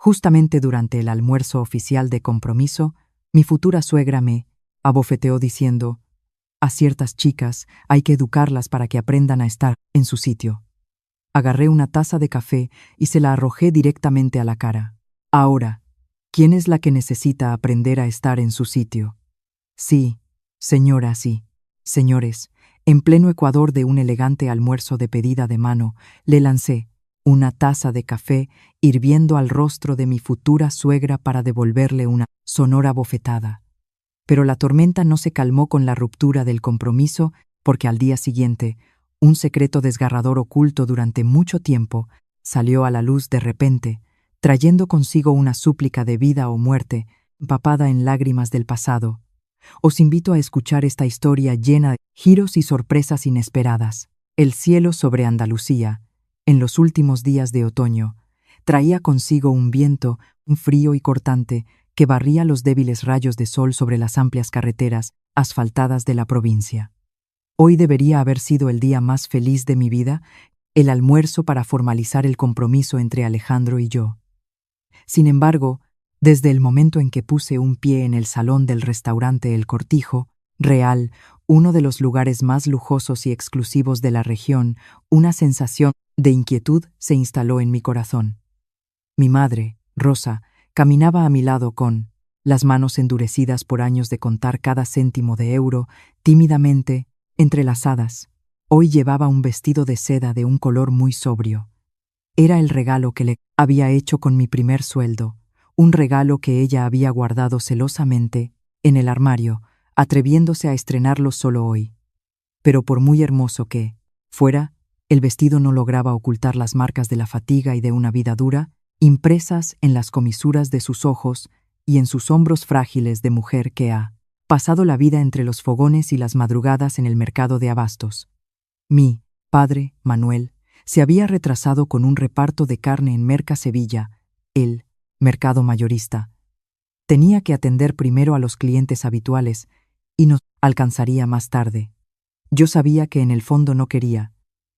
Justamente durante el almuerzo oficial de compromiso, mi futura suegra me abofeteó diciendo: a ciertas chicas hay que educarlas para que aprendan a estar en su sitio. Agarré una taza de café y se la arrojé directamente a la cara. Ahora, ¿quién es la que necesita aprender a estar en su sitio? Sí, señora, sí. Señores, en pleno ecuador de un elegante almuerzo de pedida de mano, le lancé una taza de café hirviendo al rostro de mi futura suegra para devolverle una sonora bofetada. Pero la tormenta no se calmó con la ruptura del compromiso, porque al día siguiente, un secreto desgarrador oculto durante mucho tiempo salió a la luz de repente, trayendo consigo una súplica de vida o muerte, empapada en lágrimas del pasado. Os invito a escuchar esta historia llena de giros y sorpresas inesperadas. El cielo sobre Andalucía, en los últimos días de otoño, traía consigo un viento, un frío y cortante, que barría los débiles rayos de sol sobre las amplias carreteras asfaltadas de la provincia. Hoy debería haber sido el día más feliz de mi vida, el almuerzo para formalizar el compromiso entre Alejandro y yo. Sin embargo, desde el momento en que puse un pie en el salón del restaurante El Cortijo, Real, uno de los lugares más lujosos y exclusivos de la región, una sensación de inquietud se instaló en mi corazón. Mi madre, Rosa, caminaba a mi lado con las manos endurecidas por años de contar cada céntimo de euro, tímidamente entrelazadas. Hoy llevaba un vestido de seda de un color muy sobrio. Era el regalo que le había hecho con mi primer sueldo, un regalo que ella había guardado celosamente en el armario, atreviéndose a estrenarlo solo hoy. Pero por muy hermoso que fuera, el vestido no lograba ocultar las marcas de la fatiga y de una vida dura, impresas en las comisuras de sus ojos y en sus hombros frágiles de mujer que ha pasado la vida entre los fogones y las madrugadas en el mercado de abastos. Mi padre, Manuel, se había retrasado con un reparto de carne en Merca Sevilla, el mercado mayorista. Tenía que atender primero a los clientes habituales y nos alcanzaría más tarde. Yo sabía que en el fondo no quería,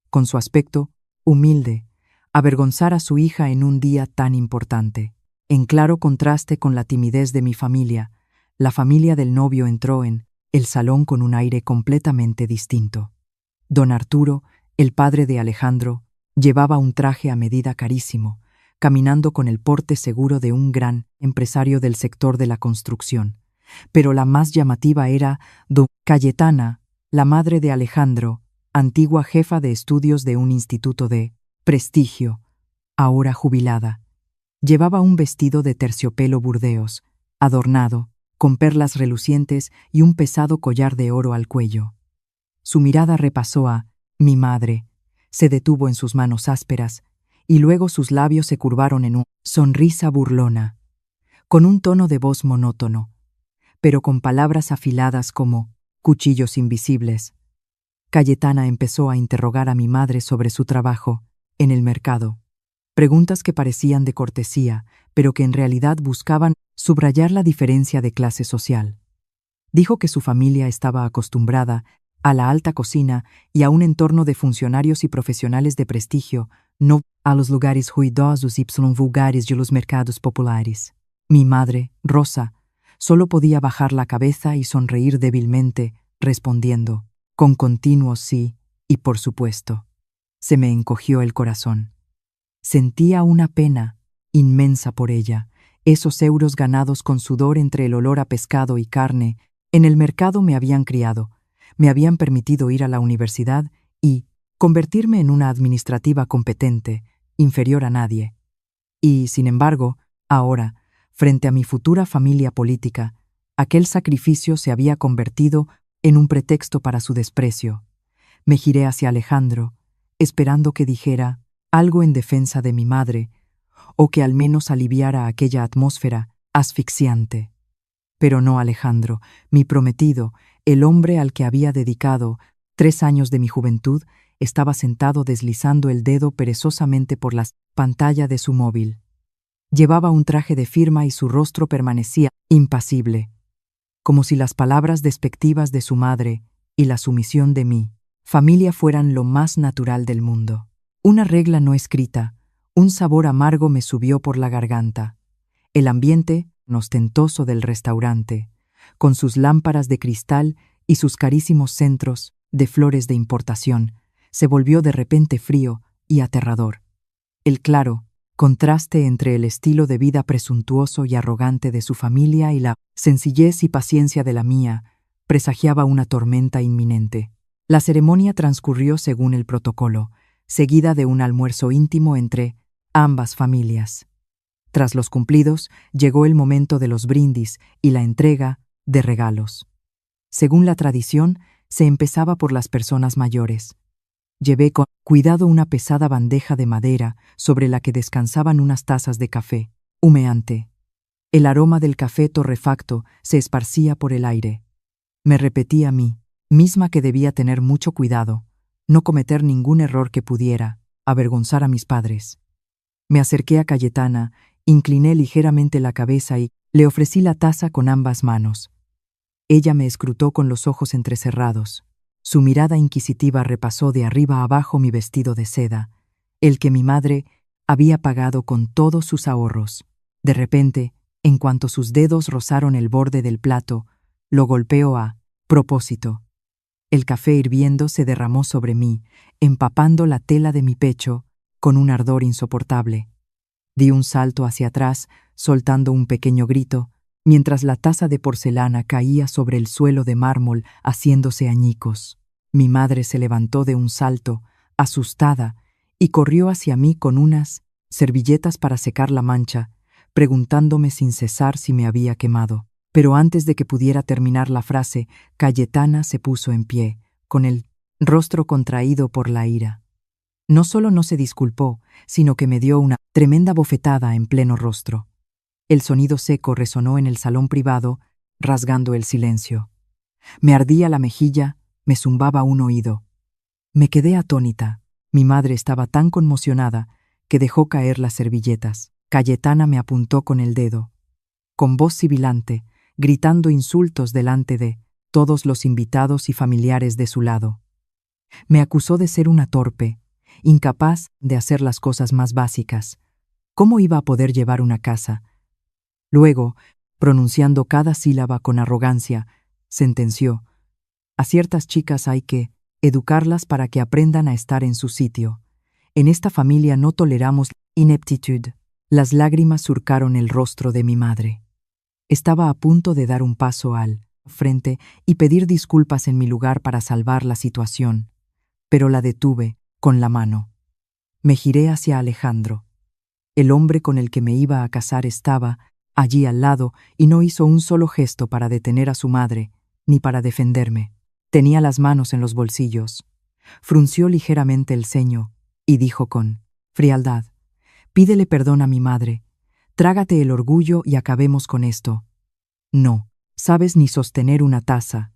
con su aspecto humilde, avergonzar a su hija en un día tan importante. En claro contraste con la timidez de mi familia, la familia del novio entró en el salón con un aire completamente distinto. Don Arturo, el padre de Alejandro, llevaba un traje a medida carísimo, caminando con el porte seguro de un gran empresario del sector de la construcción. Pero la más llamativa era doña Cayetana, la madre de Alejandro, antigua jefa de estudios de un instituto de prestigio, ahora jubilada. Llevaba un vestido de terciopelo burdeos, adornado, con perlas relucientes y un pesado collar de oro al cuello. Su mirada repasó a mi madre, se detuvo en sus manos ásperas, y luego sus labios se curvaron en una sonrisa burlona, con un tono de voz monótono, pero con palabras afiladas como cuchillos invisibles. Cayetana empezó a interrogar a mi madre sobre su trabajo en el mercado. Preguntas que parecían de cortesía, pero que en realidad buscaban subrayar la diferencia de clase social. Dijo que su familia estaba acostumbrada a la alta cocina y a un entorno de funcionarios y profesionales de prestigio, no a los lugares ruidosos y vulgares de los mercados populares. Mi madre, Rosa, solo podía bajar la cabeza y sonreír débilmente, respondiendo con continuo sí y por supuesto. Se me encogió el corazón. Sentía una pena inmensa por ella. Esos euros ganados con sudor entre el olor a pescado y carne, en el mercado me habían criado, me habían permitido ir a la universidad y convertirme en una administrativa competente, inferior a nadie. Y, sin embargo, ahora, frente a mi futura familia política, aquel sacrificio se había convertido en un pretexto para su desprecio. Me giré hacia Alejandro, esperando que dijera algo en defensa de mi madre, o que al menos aliviara aquella atmósfera asfixiante. Pero no Alejandro, mi prometido, el hombre al que había dedicado 3 años de mi juventud, estaba sentado deslizando el dedo perezosamente por la pantalla de su móvil. Llevaba un traje de firma y su rostro permanecía impasible, como si las palabras despectivas de su madre y la sumisión de mi familia fueran lo más natural del mundo. Una regla no escrita, Un sabor amargo me subió por la garganta. El ambiente ostentoso del restaurante, con sus lámparas de cristal y sus carísimos centros de flores de importación, se volvió de repente frío y aterrador. El claro contraste entre el estilo de vida presuntuoso y arrogante de su familia y la sencillez y paciencia de la mía presagiaba una tormenta inminente. La ceremonia transcurrió según el protocolo, seguida de un almuerzo íntimo entre ambas familias. Tras los cumplidos, llegó el momento de los brindis y la entrega de regalos. Según la tradición, se empezaba por las personas mayores. Llevé con cuidado una pesada bandeja de madera sobre la que descansaban unas tazas de café humeante. El aroma del café torrefacto se esparcía por el aire. Me repetí a mí misma que debía tener mucho cuidado, no cometer ningún error que pudiera avergonzar a mis padres. Me acerqué a Cayetana, incliné ligeramente la cabeza y le ofrecí la taza con ambas manos. Ella me escrutó con los ojos entrecerrados. Su mirada inquisitiva repasó de arriba a abajo mi vestido de seda, el que mi madre había pagado con todos sus ahorros. De repente, en cuanto sus dedos rozaron el borde del plato, lo golpeó a propósito. El café hirviendo se derramó sobre mí, empapando la tela de mi pecho con un ardor insoportable. Di un salto hacia atrás, soltando un pequeño grito, mientras la taza de porcelana caía sobre el suelo de mármol haciéndose añicos. Mi madre se levantó de un salto, asustada, y corrió hacia mí con unas servilletas para secar la mancha, preguntándome sin cesar si me había quemado. Pero antes de que pudiera terminar la frase, Cayetana se puso en pie, con el rostro contraído por la ira. No solo no se disculpó, sino que me dio una tremenda bofetada en pleno rostro. El sonido seco resonó en el salón privado, rasgando el silencio. Me ardía la mejilla, me zumbaba un oído. Me quedé atónita. Mi madre estaba tan conmocionada que dejó caer las servilletas. Cayetana me apuntó con el dedo. Con voz sibilante, gritando insultos delante de todos los invitados y familiares de su lado. Me acusó de ser una torpe, incapaz de hacer las cosas más básicas. ¿Cómo iba a poder llevar una casa? Luego, pronunciando cada sílaba con arrogancia, sentenció: a ciertas chicas hay que educarlas para que aprendan a estar en su sitio. En esta familia no toleramos ineptitud. Las lágrimas surcaron el rostro de mi madre. Estaba a punto de dar un paso al frente y pedir disculpas en mi lugar para salvar la situación, pero la detuve con la mano. Me giré hacia Alejandro. El hombre con el que me iba a casar estaba allí al lado y no hizo un solo gesto para detener a su madre, ni para defenderme. Tenía las manos en los bolsillos. Frunció ligeramente el ceño y dijo con frialdad: pídele perdón a mi madre. Trágate el orgullo y acabemos con esto. No, sabes ni sostener una taza.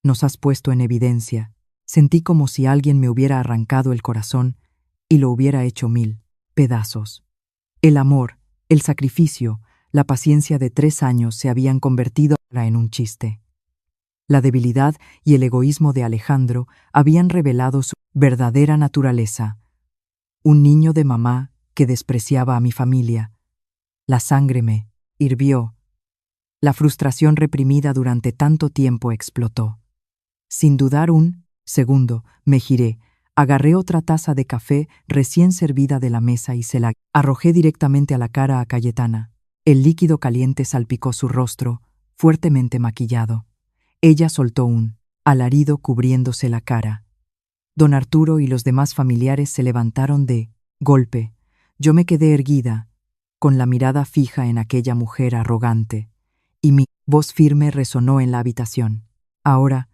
Nos has puesto en evidencia. Sentí como si alguien me hubiera arrancado el corazón y lo hubiera hecho 1000 pedazos. El amor, el sacrificio, la paciencia de 3 años se habían convertido ahora en un chiste. La debilidad y el egoísmo de Alejandro habían revelado su verdadera naturaleza. Un niño de mamá que despreciaba a mi familia. La sangre me hirvió. La frustración reprimida durante tanto tiempo explotó. Sin dudar un segundo, me giré, agarré otra taza de café recién servida de la mesa y se la arrojé directamente a la cara a Cayetana. El líquido caliente salpicó su rostro, fuertemente maquillado. Ella soltó un alarido cubriéndose la cara. Don Arturo y los demás familiares se levantaron de golpe. Yo me quedé erguida, con la mirada fija en aquella mujer arrogante, y mi voz firme resonó en la habitación. Ahora,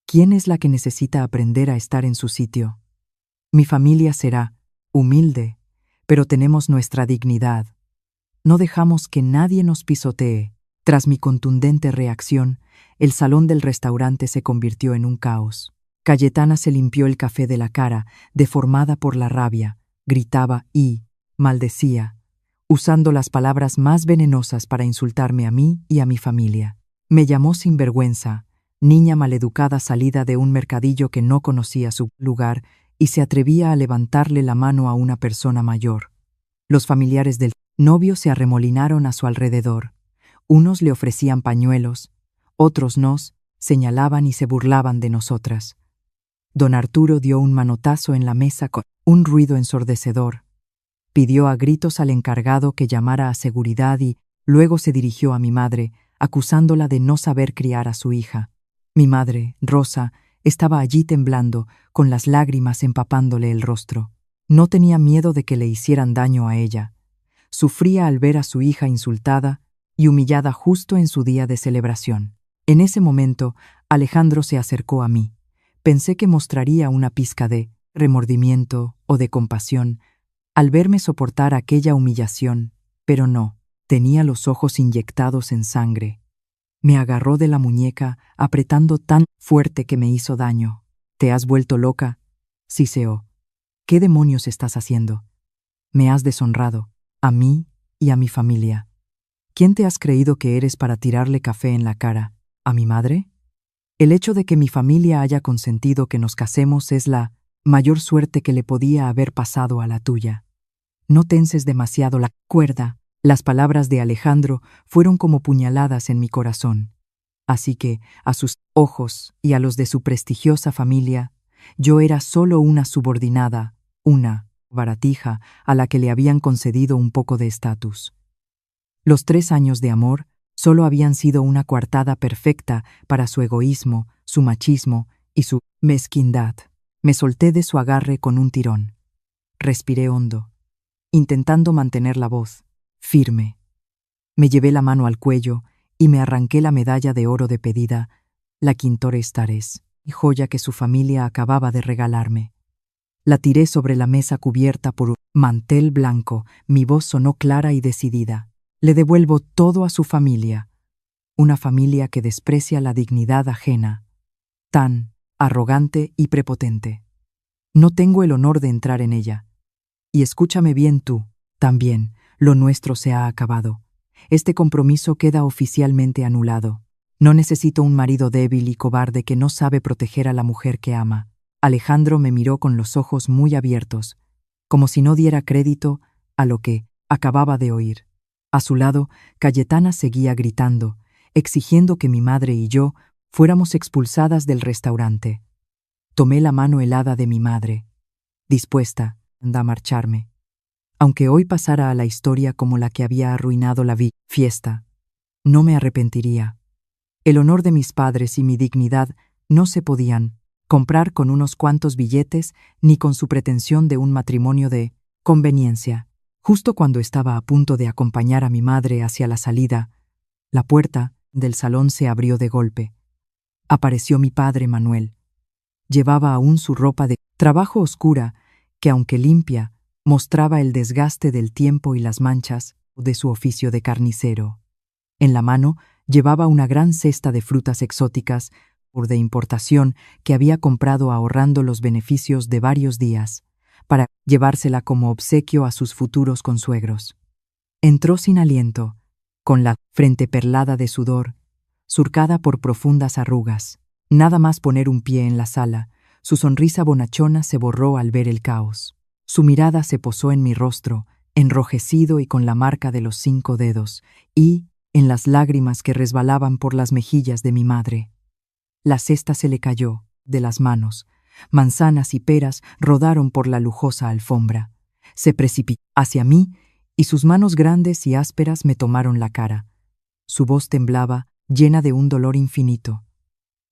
¿quién es la que necesita aprender a estar en su sitio? Mi familia será humilde, pero tenemos nuestra dignidad. No dejamos que nadie nos pisotee. Tras mi contundente reacción, el salón del restaurante se convirtió en un caos. Cayetana se limpió el café de la cara, deformada por la rabia, gritaba y maldecía, usando las palabras más venenosas para insultarme a mí y a mi familia. Me llamó sinvergüenza, niña maleducada salida de un mercadillo que no conocía su lugar y se atrevía a levantarle la mano a una persona mayor. Los familiares del novio se arremolinaron a su alrededor. Unos le ofrecían pañuelos, otros nos señalaban y se burlaban de nosotras. Don Arturo dio un manotazo en la mesa con un ruido ensordecedor. Pidió a gritos al encargado que llamara a seguridad y luego se dirigió a mi madre, acusándola de no saber criar a su hija. Mi madre, Rosa, estaba allí temblando, con las lágrimas empapándole el rostro. No tenía miedo de que le hicieran daño a ella. Sufría al ver a su hija insultada y humillada justo en su día de celebración. En ese momento, Alejandro se acercó a mí. Pensé que mostraría una pizca de remordimiento o de compasión al verme soportar aquella humillación, pero no, tenía los ojos inyectados en sangre. Me agarró de la muñeca, apretando tan fuerte que me hizo daño. ¿Te has vuelto loca? Siseó. ¿Qué demonios estás haciendo? Me has deshonrado, a mí y a mi familia. ¿Quién te has creído que eres para tirarle café en la cara? ¿A mi madre? El hecho de que mi familia haya consentido que nos casemos es la mayor suerte que le podía haber pasado a la tuya. No tenses demasiado la cuerda. Las palabras de Alejandro fueron como puñaladas en mi corazón. Así que, a sus ojos y a los de su prestigiosa familia, yo era solo una subordinada, una baratija a la que le habían concedido un poco de estatus. Los 3 años de amor solo habían sido una coartada perfecta para su egoísmo, su machismo y su mezquindad. Me solté de su agarre con un tirón. Respiré hondo, intentando mantener la voz firme. Me llevé la mano al cuello y me arranqué la medalla de oro de pedida, la Quintore Stares, joya que su familia acababa de regalarme. La tiré sobre la mesa cubierta por un mantel blanco. Mi voz sonó clara y decidida. Le devuelvo todo a su familia. Una familia que desprecia la dignidad ajena, tan arrogante y prepotente. No tengo el honor de entrar en ella. Y escúchame bien tú, también, lo nuestro se ha acabado. Este compromiso queda oficialmente anulado. No necesito un marido débil y cobarde que no sabe proteger a la mujer que ama. Alejandro me miró con los ojos muy abiertos, como si no diera crédito a lo que acababa de oír. A su lado, Cayetana seguía gritando, exigiendo que mi madre y yo fuéramos expulsadas del restaurante. Tomé la mano helada de mi madre, dispuesta a marcharme. Aunque hoy pasara a la historia como la que había arruinado la fiesta, no me arrepentiría. El honor de mis padres y mi dignidad no se podían comprar con unos cuantos billetes ni con su pretensión de un matrimonio de conveniencia. Justo cuando estaba a punto de acompañar a mi madre hacia la salida, la puerta del salón se abrió de golpe. Apareció mi padre Manuel. Llevaba aún su ropa de trabajo oscura, que aunque limpia, mostraba el desgaste del tiempo y las manchas de su oficio de carnicero. En la mano llevaba una gran cesta de frutas exóticas de importación que había comprado ahorrando los beneficios de varios días, para llevársela como obsequio a sus futuros consuegros. Entró sin aliento, con la frente perlada de sudor, surcada por profundas arrugas. Nada más poner un pie en la sala, su sonrisa bonachona se borró al ver el caos. Su mirada se posó en mi rostro, enrojecido y con la marca de los 5 dedos, y en las lágrimas que resbalaban por las mejillas de mi madre. La cesta se le cayó de las manos. Manzanas y peras rodaron por la lujosa alfombra. Se precipitó hacia mí y sus manos grandes y ásperas me tomaron la cara. Su voz temblaba, llena de un dolor infinito.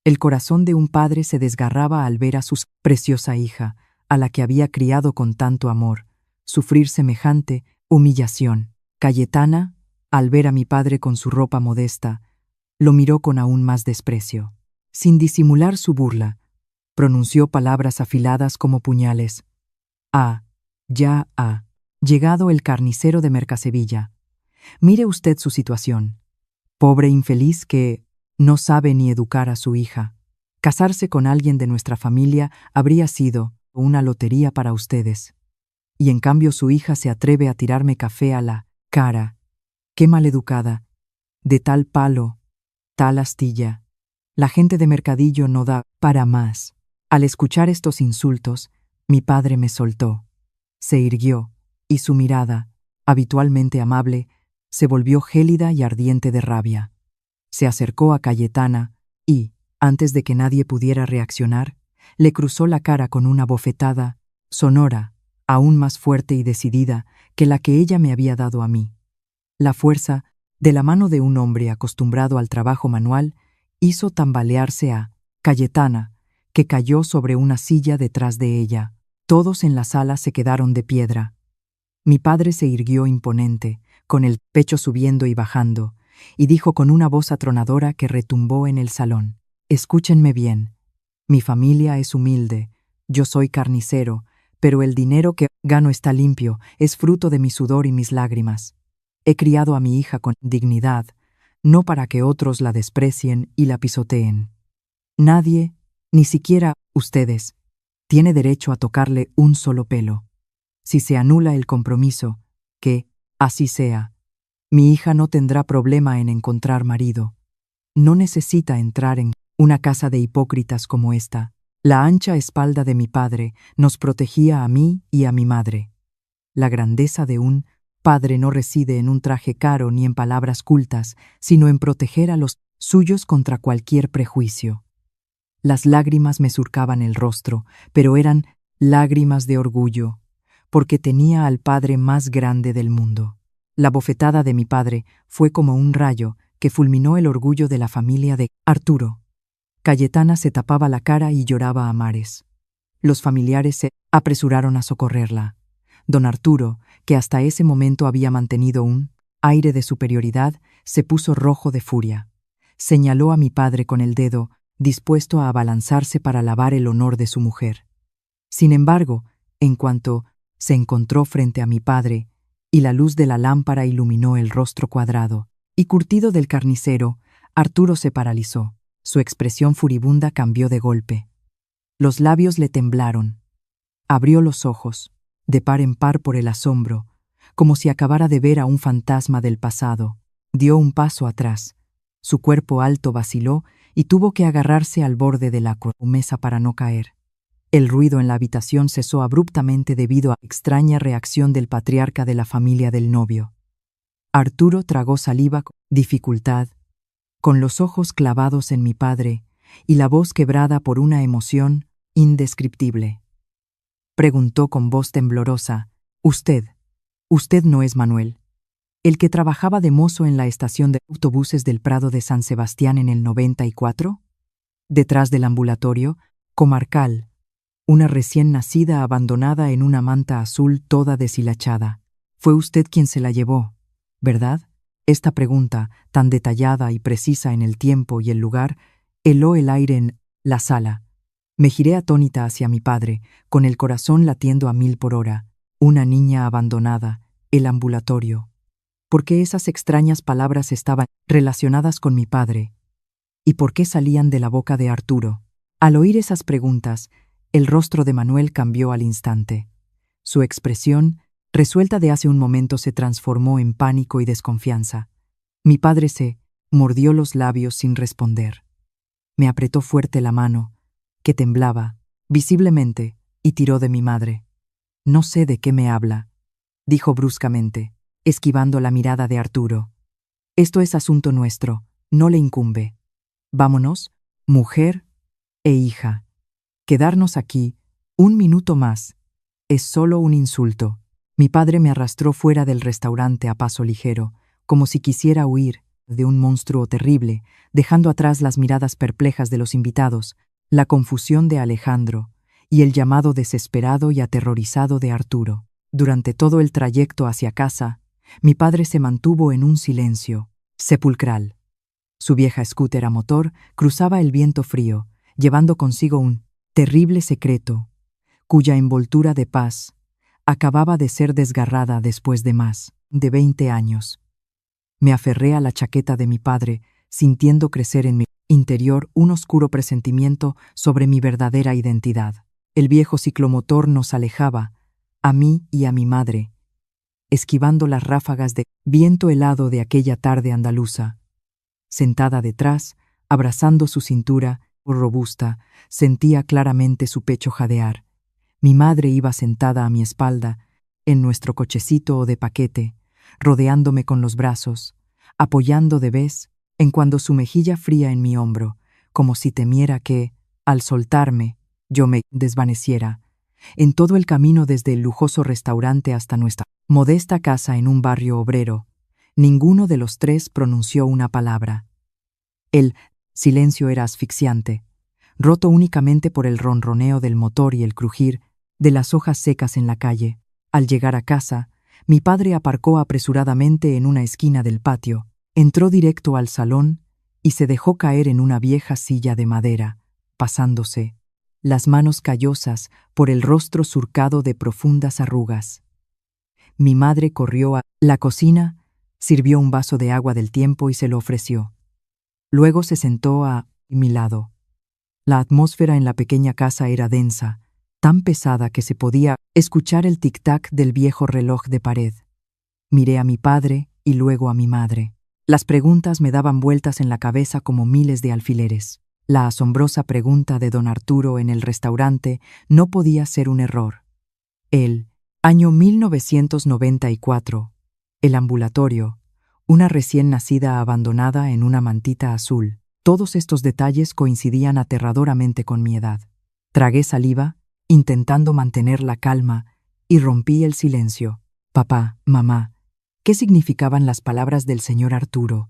El corazón de un padre se desgarraba al ver a su preciosa hija, a la que había criado con tanto amor, sufrir semejante humillación. Cayetana, al ver a mi padre con su ropa modesta, lo miró con aún más desprecio. Sin disimular su burla, pronunció palabras afiladas como puñales. Ya ha llegado el carnicero de Mercasevilla. Mire usted su situación. Pobre infeliz que no sabe ni educar a su hija. Casarse con alguien de nuestra familia habría sido una lotería para ustedes. Y en cambio su hija se atreve a tirarme café a la cara. ¡Qué maleducada! De tal palo, tal astilla. La gente de Mercadillo no da para más. Al escuchar estos insultos, mi padre me soltó. Se irguió, y su mirada, habitualmente amable, se volvió gélida y ardiente de rabia. Se acercó a Cayetana y, antes de que nadie pudiera reaccionar, le cruzó la cara con una bofetada sonora, aún más fuerte y decidida que la que ella me había dado a mí. La fuerza, de la mano de un hombre acostumbrado al trabajo manual, hizo tambalearse a Cayetana, que cayó sobre una silla detrás de ella. Todos en la sala se quedaron de piedra. Mi padre se irguió imponente, con el pecho subiendo y bajando, y dijo con una voz atronadora que retumbó en el salón: «Escúchenme bien. Mi familia es humilde, yo soy carnicero, pero el dinero que gano está limpio, es fruto de mi sudor y mis lágrimas. He criado a mi hija con dignidad, no para que otros la desprecien y la pisoteen. Nadie, ni siquiera ustedes, tiene derecho a tocarle un solo pelo. Si se anula el compromiso, que así sea, mi hija no tendrá problema en encontrar marido. No necesita entrar en una casa de hipócritas como esta. La ancha espalda de mi padre nos protegía a mí y a mi madre. La grandeza de un padre no reside en un traje caro ni en palabras cultas, sino en proteger a los suyos contra cualquier prejuicio». Las lágrimas me surcaban el rostro, pero eran lágrimas de orgullo, porque tenía al padre más grande del mundo. La bofetada de mi padre fue como un rayo que fulminó el orgullo de la familia de Arturo. Cayetana se tapaba la cara y lloraba a mares. Los familiares se apresuraron a socorrerla. Don Arturo, que hasta ese momento había mantenido un aire de superioridad, se puso rojo de furia. Señaló a mi padre con el dedo, dispuesto a abalanzarse para lavar el honor de su mujer. Sin embargo, en cuanto se encontró frente a mi padre, y la luz de la lámpara iluminó el rostro cuadrado y curtido del carnicero, Arturo se paralizó. Su expresión furibunda cambió de golpe. Los labios le temblaron. Abrió los ojos, de par en par por el asombro, como si acabara de ver a un fantasma del pasado. Dio un paso atrás. Su cuerpo alto vaciló y tuvo que agarrarse al borde de la mesa para no caer. El ruido en la habitación cesó abruptamente debido a la extraña reacción del patriarca de la familia del novio. Arturo tragó saliva con dificultad, con los ojos clavados en mi padre y la voz quebrada por una emoción indescriptible. Preguntó con voz temblorosa: «¿Usted no es Manuel, el que trabajaba de mozo en la estación de autobuses del Prado de San Sebastián en el 94? Detrás del ambulatorio comarcal, una recién nacida abandonada en una manta azul toda deshilachada. Fue usted quien se la llevó, ¿verdad?». Esta pregunta, tan detallada y precisa en el tiempo y el lugar, heló el aire en la sala. Me giré atónita hacia mi padre, con el corazón latiendo a 1000 por hora. Una niña abandonada, el ambulatorio. ¿Por qué esas extrañas palabras estaban relacionadas con mi padre? ¿Y por qué salían de la boca de Arturo? Al oír esas preguntas, el rostro de Manuel cambió al instante. Su expresión, resuelta de hace un momento, se transformó en pánico y desconfianza. Mi padre se mordió los labios sin responder. Me apretó fuerte la mano, que temblaba, visiblemente, y tiró de mi madre. «No sé de qué me habla», dijo bruscamente, esquivando la mirada de Arturo. «Esto es asunto nuestro, no le incumbe. Vámonos, mujer e hija. Quedarnos aquí un minuto más es solo un insulto». Mi padre me arrastró fuera del restaurante a paso ligero, como si quisiera huir de un monstruo terrible, dejando atrás las miradas perplejas de los invitados, la confusión de Alejandro y el llamado desesperado y aterrorizado de Arturo. Durante todo el trayecto hacia casa, mi padre se mantuvo en un silencio sepulcral. Su vieja scooter a motor cruzaba el viento frío, llevando consigo un terrible secreto, cuya envoltura de paz acababa de ser desgarrada después de más de 20 años. Me aferré a la chaqueta de mi padre, sintiendo crecer en mi interior un oscuro presentimiento sobre mi verdadera identidad. El viejo ciclomotor nos alejaba, a mí y a mi madre, esquivando las ráfagas de viento helado de aquella tarde andaluza. Sentada detrás, abrazando su cintura robusta, sentía claramente su pecho jadear. Mi madre iba sentada a mi espalda, en nuestro cochecito de paquete, rodeándome con los brazos, apoyando de vez en cuando su mejilla fría en mi hombro, como si temiera que, al soltarme, yo me desvaneciera. En todo el camino desde el lujoso restaurante hasta nuestra modesta casa en un barrio obrero, ninguno de los tres pronunció una palabra. El silencio era asfixiante, roto únicamente por el ronroneo del motor y el crujir de las hojas secas en la calle. Al llegar a casa, mi padre aparcó apresuradamente en una esquina del patio, entró directo al salón y se dejó caer en una vieja silla de madera, pasándose las manos callosas por el rostro surcado de profundas arrugas. Mi madre corrió a la cocina, sirvió un vaso de agua del tiempo y se lo ofreció. Luego se sentó a mi lado. La atmósfera en la pequeña casa era densa, tan pesada que se podía escuchar el tic-tac del viejo reloj de pared. Miré a mi padre y luego a mi madre. Las preguntas me daban vueltas en la cabeza como miles de alfileres. La asombrosa pregunta de don Arturo en el restaurante no podía ser un error. El año 1994, el ambulatorio, una recién nacida abandonada en una mantita azul. Todos estos detalles coincidían aterradoramente con mi edad. Tragué saliva, intentando mantener la calma, y rompí el silencio. Papá, mamá, ¿qué significaban las palabras del señor Arturo?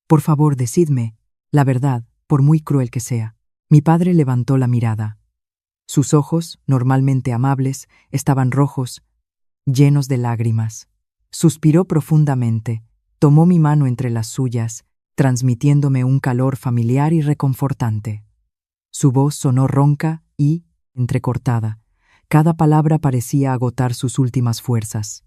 Por favor, decidme la verdad, por muy cruel que sea. Mi padre levantó la mirada. Sus ojos, normalmente amables, estaban rojos, llenos de lágrimas. Suspiró profundamente, tomó mi mano entre las suyas, transmitiéndome un calor familiar y reconfortante. Su voz sonó ronca y entrecortada. Cada palabra parecía agotar sus últimas fuerzas.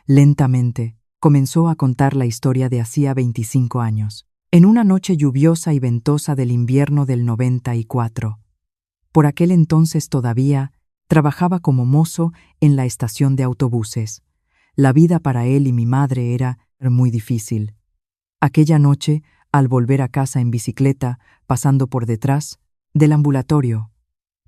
Lentamente, comenzó a contar la historia de hacía 25 años. En una noche lluviosa y ventosa del invierno del 94. Por aquel entonces todavía trabajaba como mozo en la estación de autobuses. La vida para él y mi madre era muy difícil. Aquella noche, al volver a casa en bicicleta, pasando por detrás del ambulatorio,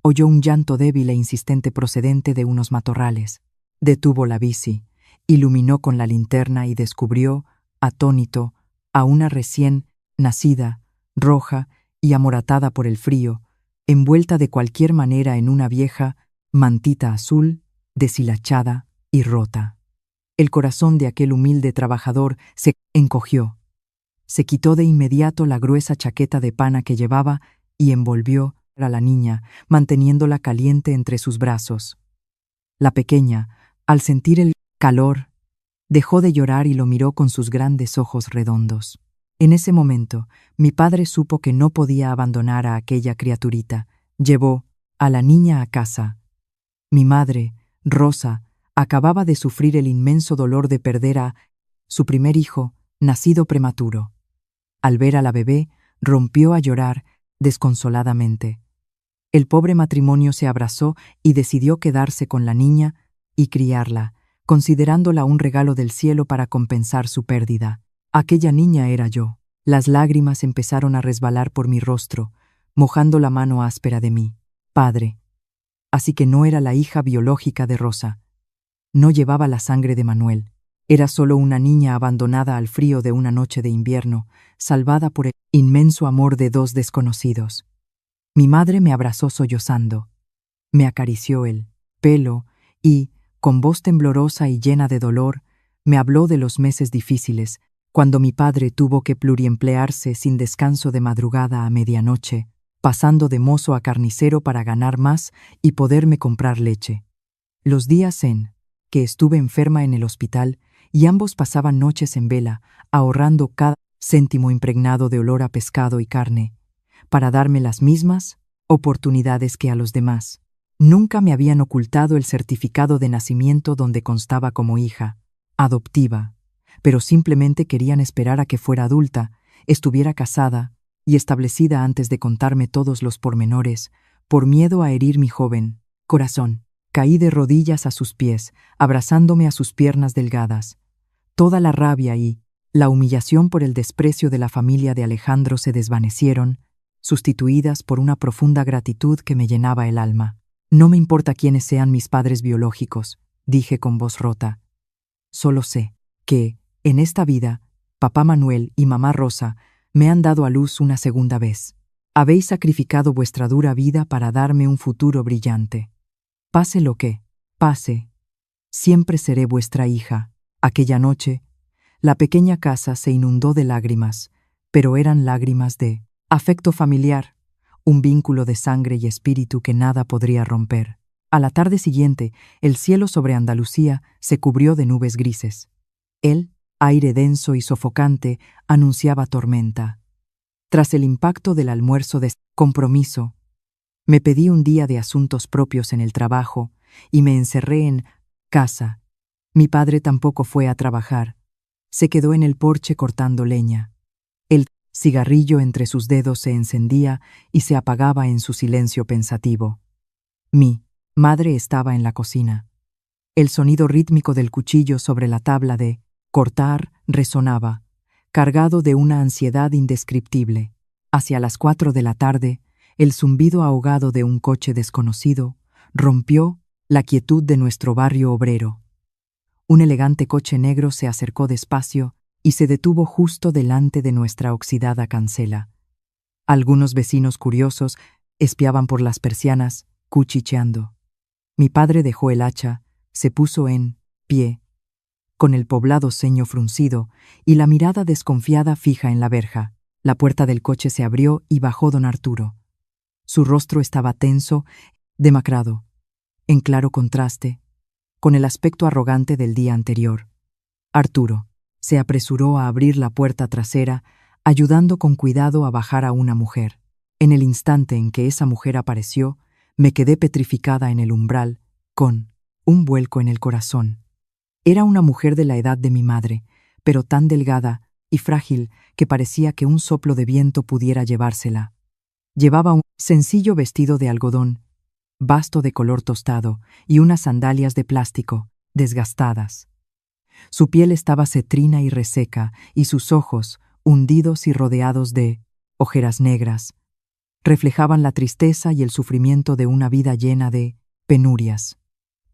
oyó un llanto débil e insistente procedente de unos matorrales. Detuvo la bici, iluminó con la linterna y descubrió, atónito, a una recién nacida, roja y amoratada por el frío, envuelta de cualquier manera en una vieja mantita azul, deshilachada y rota. El corazón de aquel humilde trabajador se encogió. Se quitó de inmediato la gruesa chaqueta de pana que llevaba y envolvió a la niña, manteniéndola caliente entre sus brazos. La pequeña, al sentir el calor, dejó de llorar y lo miró con sus grandes ojos redondos. En ese momento, mi padre supo que no podía abandonar a aquella criaturita. Llevó a la niña a casa. Mi madre, Rosa, acababa de sufrir el inmenso dolor de perder a su primer hijo, nacido prematuro. Al ver a la bebé, rompió a llorar desconsoladamente. El pobre matrimonio se abrazó y decidió quedarse con la niña y criarla, considerándola un regalo del cielo para compensar su pérdida. Aquella niña era yo. Las lágrimas empezaron a resbalar por mi rostro, mojando la mano áspera de mi padre. Así que no era la hija biológica de Rosa. No llevaba la sangre de Manuel. Era solo una niña abandonada al frío de una noche de invierno, salvada por el inmenso amor de dos desconocidos. Mi madre me abrazó sollozando. Me acarició el pelo y, con voz temblorosa y llena de dolor, me habló de los meses difíciles, cuando mi padre tuvo que pluriemplearse sin descanso de madrugada a medianoche, pasando de mozo a carnicero para ganar más y poderme comprar leche. Los días en que estuve enferma en el hospital y ambos pasaban noches en vela, ahorrando cada céntimo impregnado de olor a pescado y carne, para darme las mismas oportunidades que a los demás. Nunca me habían ocultado el certificado de nacimiento donde constaba como hija adoptiva, pero simplemente querían esperar a que fuera adulta, estuviera casada y establecida antes de contarme todos los pormenores, por miedo a herir mi joven corazón. Caí de rodillas a sus pies, abrazándome a sus piernas delgadas. Toda la rabia y la humillación por el desprecio de la familia de Alejandro se desvanecieron, sustituidas por una profunda gratitud que me llenaba el alma. No me importa quiénes sean mis padres biológicos, dije con voz rota. Solo sé que, En esta vida, papá Manuel y mamá Rosa me han dado a luz una segunda vez. Habéis sacrificado vuestra dura vida para darme un futuro brillante. Pase lo que pase, siempre seré vuestra hija. Aquella noche, la pequeña casa se inundó de lágrimas, pero eran lágrimas de afecto familiar, un vínculo de sangre y espíritu que nada podría romper. A la tarde siguiente, el cielo sobre Andalucía se cubrió de nubes grises. El aire denso y sofocante anunciaba tormenta. Tras el impacto del almuerzo de compromiso, me pedí un día de asuntos propios en el trabajo y me encerré en casa. Mi padre tampoco fue a trabajar. Se quedó en el porche cortando leña. El cigarrillo entre sus dedos se encendía y se apagaba en su silencio pensativo. Mi madre estaba en la cocina. El sonido rítmico del cuchillo sobre la tabla de cortar resonaba, cargado de una ansiedad indescriptible. Hacia las 4 de la tarde, el zumbido ahogado de un coche desconocido rompió la quietud de nuestro barrio obrero. Un elegante coche negro se acercó despacio y se detuvo justo delante de nuestra oxidada cancela. Algunos vecinos curiosos espiaban por las persianas, cuchicheando. Mi padre dejó el hacha, se puso en pie, con el poblado ceño fruncido y la mirada desconfiada fija en la verja. La puerta del coche se abrió y bajó don Arturo. Su rostro estaba tenso, demacrado, en claro contraste con el aspecto arrogante del día anterior. Arturo se apresuró a abrir la puerta trasera, ayudando con cuidado a bajar a una mujer. En el instante en que esa mujer apareció, me quedé petrificada en el umbral, con un vuelco en el corazón. Era una mujer de la edad de mi madre, pero tan delgada y frágil que parecía que un soplo de viento pudiera llevársela. Llevaba un sencillo vestido de algodón, vasto de color tostado, y unas sandalias de plástico, desgastadas. Su piel estaba cetrina y reseca, y sus ojos, hundidos y rodeados de ojeras negras, reflejaban la tristeza y el sufrimiento de una vida llena de penurias.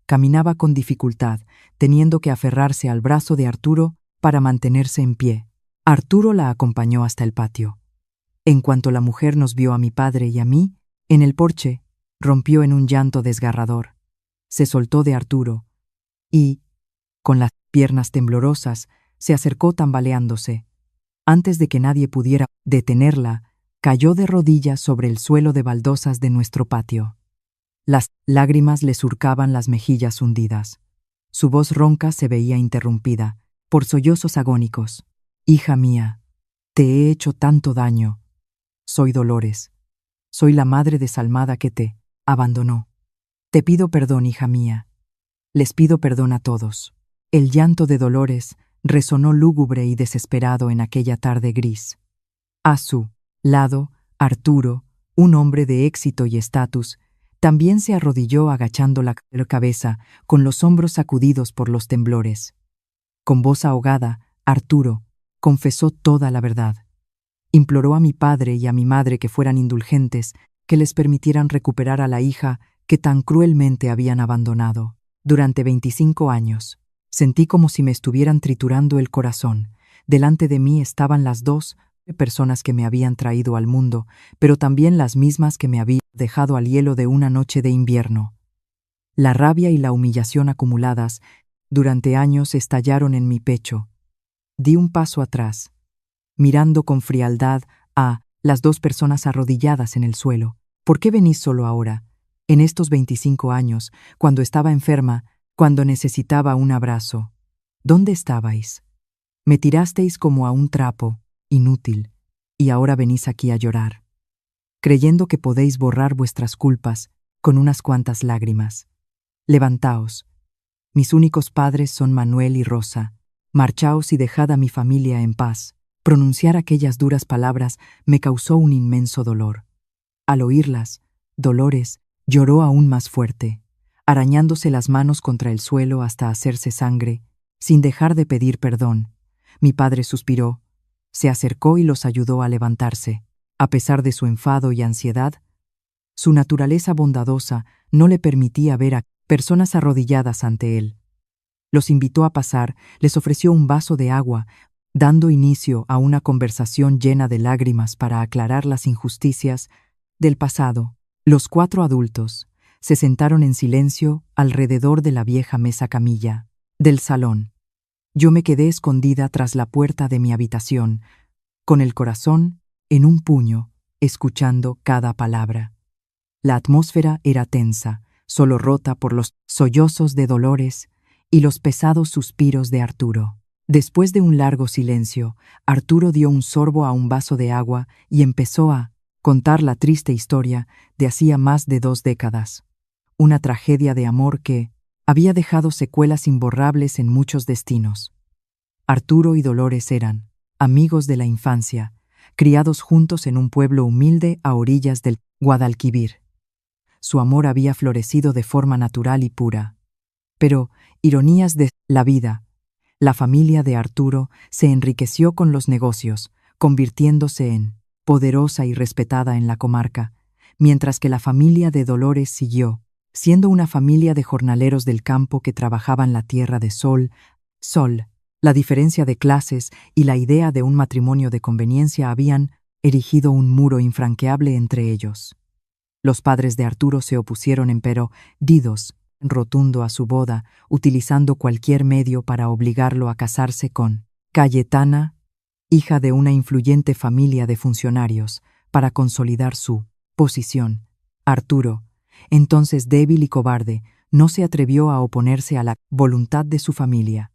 Caminaba con dificultad, teniendo que aferrarse al brazo de Arturo para mantenerse en pie. Arturo la acompañó hasta el patio. En cuanto la mujer nos vio a mi padre y a mí, en el porche, rompió en un llanto desgarrador. Se soltó de Arturo y, con las piernas temblorosas, se acercó tambaleándose. Antes de que nadie pudiera detenerla, cayó de rodillas sobre el suelo de baldosas de nuestro patio. Las lágrimas le surcaban las mejillas hundidas. Su voz ronca se veía interrumpida por sollozos agónicos. «Hija mía, te he hecho tanto daño. Soy Dolores. Soy la madre desalmada que te abandonó. Te pido perdón, hija mía. Les pido perdón a todos». El llanto de Dolores resonó lúgubre y desesperado en aquella tarde gris. A su lado, Arturo, un hombre de éxito y estatus, también se arrodilló agachando la cabeza, con los hombros sacudidos por los temblores. Con voz ahogada, Arturo confesó toda la verdad. Imploró a mi padre y a mi madre que fueran indulgentes, que les permitieran recuperar a la hija que tan cruelmente habían abandonado. Durante 25 años, sentí como si me estuvieran triturando el corazón. Delante de mí estaban las dos personas que me habían traído al mundo, pero también las mismas que me habían dejado al hielo de una noche de invierno. La rabia y la humillación acumuladas durante años estallaron en mi pecho. Di un paso atrás, mirando con frialdad a las dos personas arrodilladas en el suelo. ¿Por qué venís solo ahora, en estos 25 años, cuando estaba enferma, cuando necesitaba un abrazo? ¿Dónde estabais? Me tirasteis como a un trapo, inútil, y ahora venís aquí a llorar, creyendo que podéis borrar vuestras culpas con unas cuantas lágrimas. Levantaos. Mis únicos padres son Manuel y Rosa. Marchaos y dejad a mi familia en paz. Pronunciar aquellas duras palabras me causó un inmenso dolor. Al oírlas, Dolores lloró aún más fuerte, arañándose las manos contra el suelo hasta hacerse sangre, sin dejar de pedir perdón. Mi padre suspiró, se acercó y los ayudó a levantarse. A pesar de su enfado y ansiedad, su naturaleza bondadosa no le permitía ver a personas arrodilladas ante él. Los invitó a pasar, les ofreció un vaso de agua, dando inicio a una conversación llena de lágrimas para aclarar las injusticias del pasado. Los 4 adultos se sentaron en silencio alrededor de la vieja mesa camilla del salón. Yo me quedé escondida tras la puerta de mi habitación, con el corazón en un puño, escuchando cada palabra. La atmósfera era tensa, solo rota por los sollozos de Dolores y los pesados suspiros de Arturo. Después de un largo silencio, Arturo dio un sorbo a un vaso de agua y empezó a contar la triste historia de hacía más de 2 décadas. Una tragedia de amor que había dejado secuelas imborrables en muchos destinos. Arturo y Dolores eran amigos de la infancia, criados juntos en un pueblo humilde a orillas del Guadalquivir. Su amor había florecido de forma natural y pura. Pero, ironías de la vida, la familia de Arturo se enriqueció con los negocios, convirtiéndose en poderosa y respetada en la comarca, mientras que la familia de Dolores siguió siendo una familia de jornaleros del campo que trabajaban la tierra de sol. La diferencia de clases y la idea de un matrimonio de conveniencia habían erigido un muro infranqueable entre ellos. Los padres de Arturo se opusieron empero, didos, rotundo a su boda, utilizando cualquier medio para obligarlo a casarse con Cayetana, hija de una influyente familia de funcionarios, para consolidar su posición. Arturo, entonces débil y cobarde, no se atrevió a oponerse a la voluntad de su familia.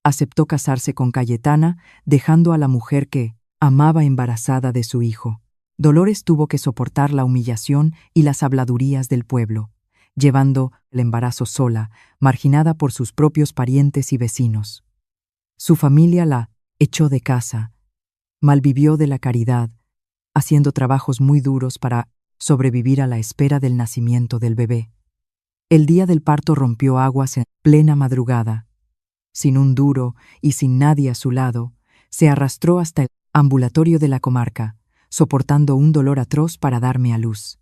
Aceptó casarse con Cayetana, dejando a la mujer que amaba embarazada de su hijo. Dolores tuvo que soportar la humillación y las habladurías del pueblo, llevando el embarazo sola, marginada por sus propios parientes y vecinos. Su familia la echó de casa, malvivió de la caridad, haciendo trabajos muy duros para sobrevivir a la espera del nacimiento del bebé. El día del parto rompió aguas en plena madrugada. Sin un duro y sin nadie a su lado, se arrastró hasta el ambulatorio de la comarca, soportando un dolor atroz para darme a luz.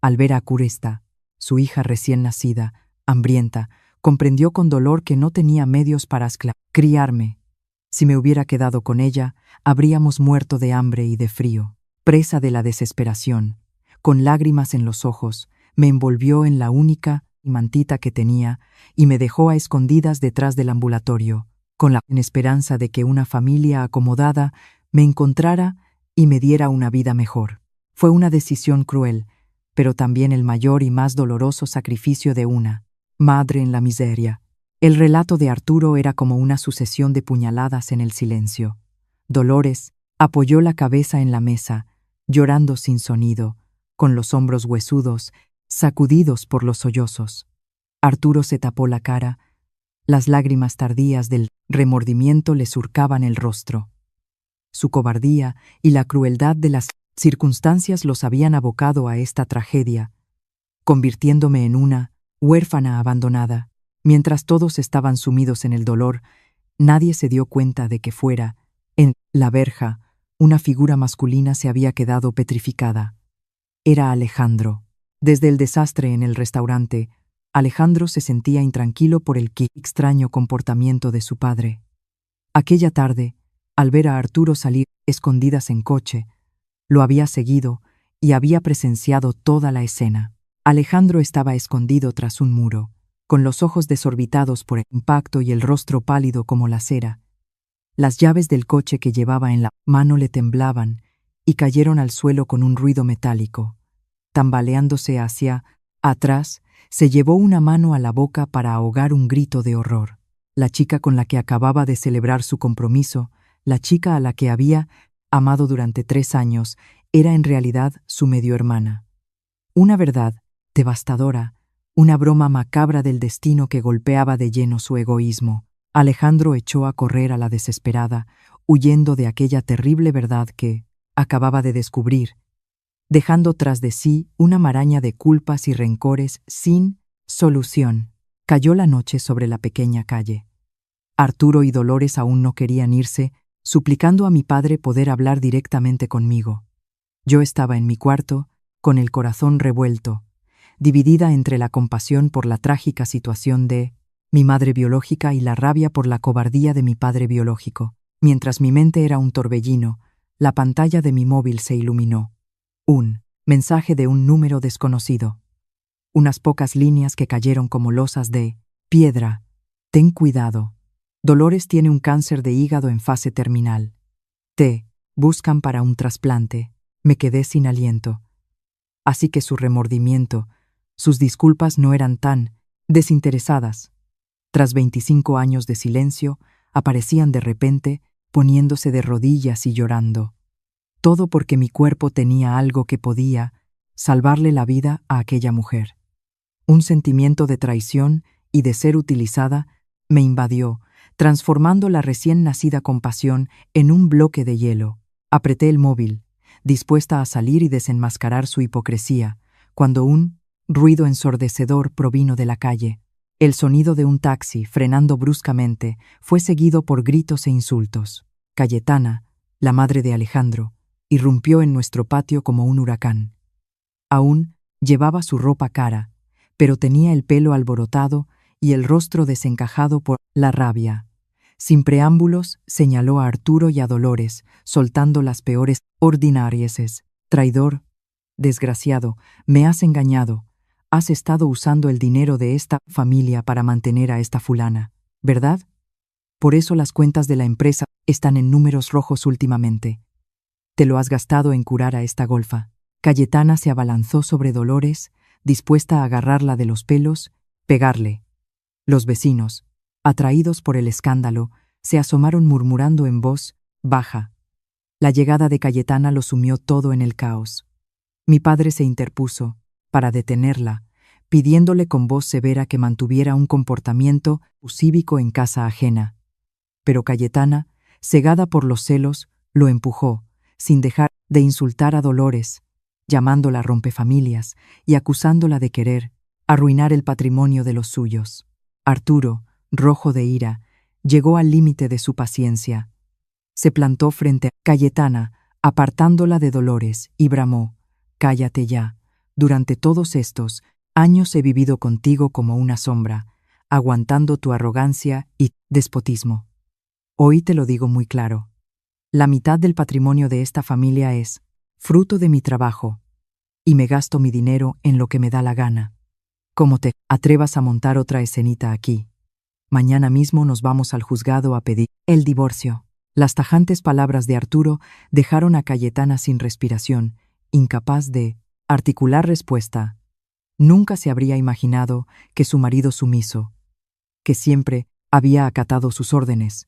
Al ver a Curesta, su hija recién nacida, hambrienta, comprendió con dolor que no tenía medios para criarme. Si me hubiera quedado con ella, habríamos muerto de hambre y de frío. Presa de la desesperación, con lágrimas en los ojos, me envolvió en la única mantita que tenía y me dejó a escondidas detrás del ambulatorio, con la esperanza de que una familia acomodada me encontrara y me diera una vida mejor. Fue una decisión cruel, pero también el mayor y más doloroso sacrificio de una madre en la miseria. El relato de Arturo era como una sucesión de puñaladas en el silencio. Dolores apoyó la cabeza en la mesa, llorando sin sonido, con los hombros huesudos, sacudidos por los sollozos. Arturo se tapó la cara. Las lágrimas tardías del remordimiento le surcaban el rostro. Su cobardía y la crueldad de las circunstancias los habían abocado a esta tragedia, convirtiéndome en una huérfana abandonada. Mientras todos estaban sumidos en el dolor, nadie se dio cuenta de que fuera, en la verja, una figura masculina se había quedado petrificada. Era Alejandro. Desde el desastre en el restaurante, Alejandro se sentía intranquilo por el extraño comportamiento de su padre. Aquella tarde, al ver a Arturo salir escondidas en coche, lo había seguido y había presenciado toda la escena. Alejandro estaba escondido tras un muro, con los ojos desorbitados por el impacto y el rostro pálido como la cera. Las llaves del coche que llevaba en la mano le temblaban y cayeron al suelo con un ruido metálico. Tambaleándose hacia atrás, se llevó una mano a la boca para ahogar un grito de horror. La chica con la que acababa de celebrar su compromiso, la chica a la que había amado durante 3 años, era en realidad su medio hermana. Una verdad devastadora, una broma macabra del destino que golpeaba de lleno su egoísmo. Alejandro echó a correr a la desesperada, huyendo de aquella terrible verdad que acababa de descubrir, dejando tras de sí una maraña de culpas y rencores sin solución. Cayó la noche sobre la pequeña calle. Arturo y Dolores aún no querían irse, suplicando a mi padre poder hablar directamente conmigo. Yo estaba en mi cuarto, con el corazón revuelto, dividida entre la compasión por la trágica situación de mi madre biológica y la rabia por la cobardía de mi padre biológico. Mientras mi mente era un torbellino, la pantalla de mi móvil se iluminó. Un mensaje de un número desconocido. Unas pocas líneas que cayeron como losas de piedra. Ten cuidado. Dolores tiene un cáncer de hígado en fase terminal. Te buscan para un trasplante. Me quedé sin aliento. Así que su remordimiento, sus disculpas no eran tan desinteresadas. Tras 25 años de silencio, aparecían de repente, poniéndose de rodillas y llorando. Todo porque mi cuerpo tenía algo que podía salvarle la vida a aquella mujer. Un sentimiento de traición y de ser utilizada me invadió, transformando la recién nacida compasión en un bloque de hielo. Apreté el móvil, dispuesta a salir y desenmascarar su hipocresía, cuando un ruido ensordecedor provino de la calle. El sonido de un taxi, frenando bruscamente, fue seguido por gritos e insultos. Cayetana, la madre de Alejandro, irrumpió en nuestro patio como un huracán. Aún llevaba su ropa cara, pero tenía el pelo alborotado y el rostro desencajado por la rabia. Sin preámbulos, señaló a Arturo y a Dolores, soltando las peores ordinarieses. Traidor, desgraciado, me has engañado. Has estado usando el dinero de esta familia para mantener a esta fulana, ¿verdad? Por eso las cuentas de la empresa están en números rojos últimamente. Te lo has gastado en curar a esta golfa. Cayetana se abalanzó sobre Dolores, dispuesta a agarrarla de los pelos, pegarle. Los vecinos, atraídos por el escándalo, se asomaron murmurando en voz baja. La llegada de Cayetana lo sumió todo en el caos. Mi padre se interpuso, para detenerla, pidiéndole con voz severa que mantuviera un comportamiento cívico en casa ajena. Pero Cayetana, cegada por los celos, lo empujó, sin dejar de insultar a Dolores, llamándola rompefamilias y acusándola de querer arruinar el patrimonio de los suyos. Arturo, rojo de ira, llegó al límite de su paciencia. Se plantó frente a Cayetana, apartándola de Dolores, y bramó: «Cállate ya. Durante todos estos años he vivido contigo como una sombra, aguantando tu arrogancia y despotismo. Hoy te lo digo muy claro. La mitad del patrimonio de esta familia es fruto de mi trabajo, y me gasto mi dinero en lo que me da la gana. Como te atrevas a montar otra escenita aquí. Mañana mismo nos vamos al juzgado a pedir el divorcio». Las tajantes palabras de Arturo dejaron a Cayetana sin respiración, incapaz de articular respuesta. Nunca se habría imaginado que su marido sumiso, que siempre había acatado sus órdenes,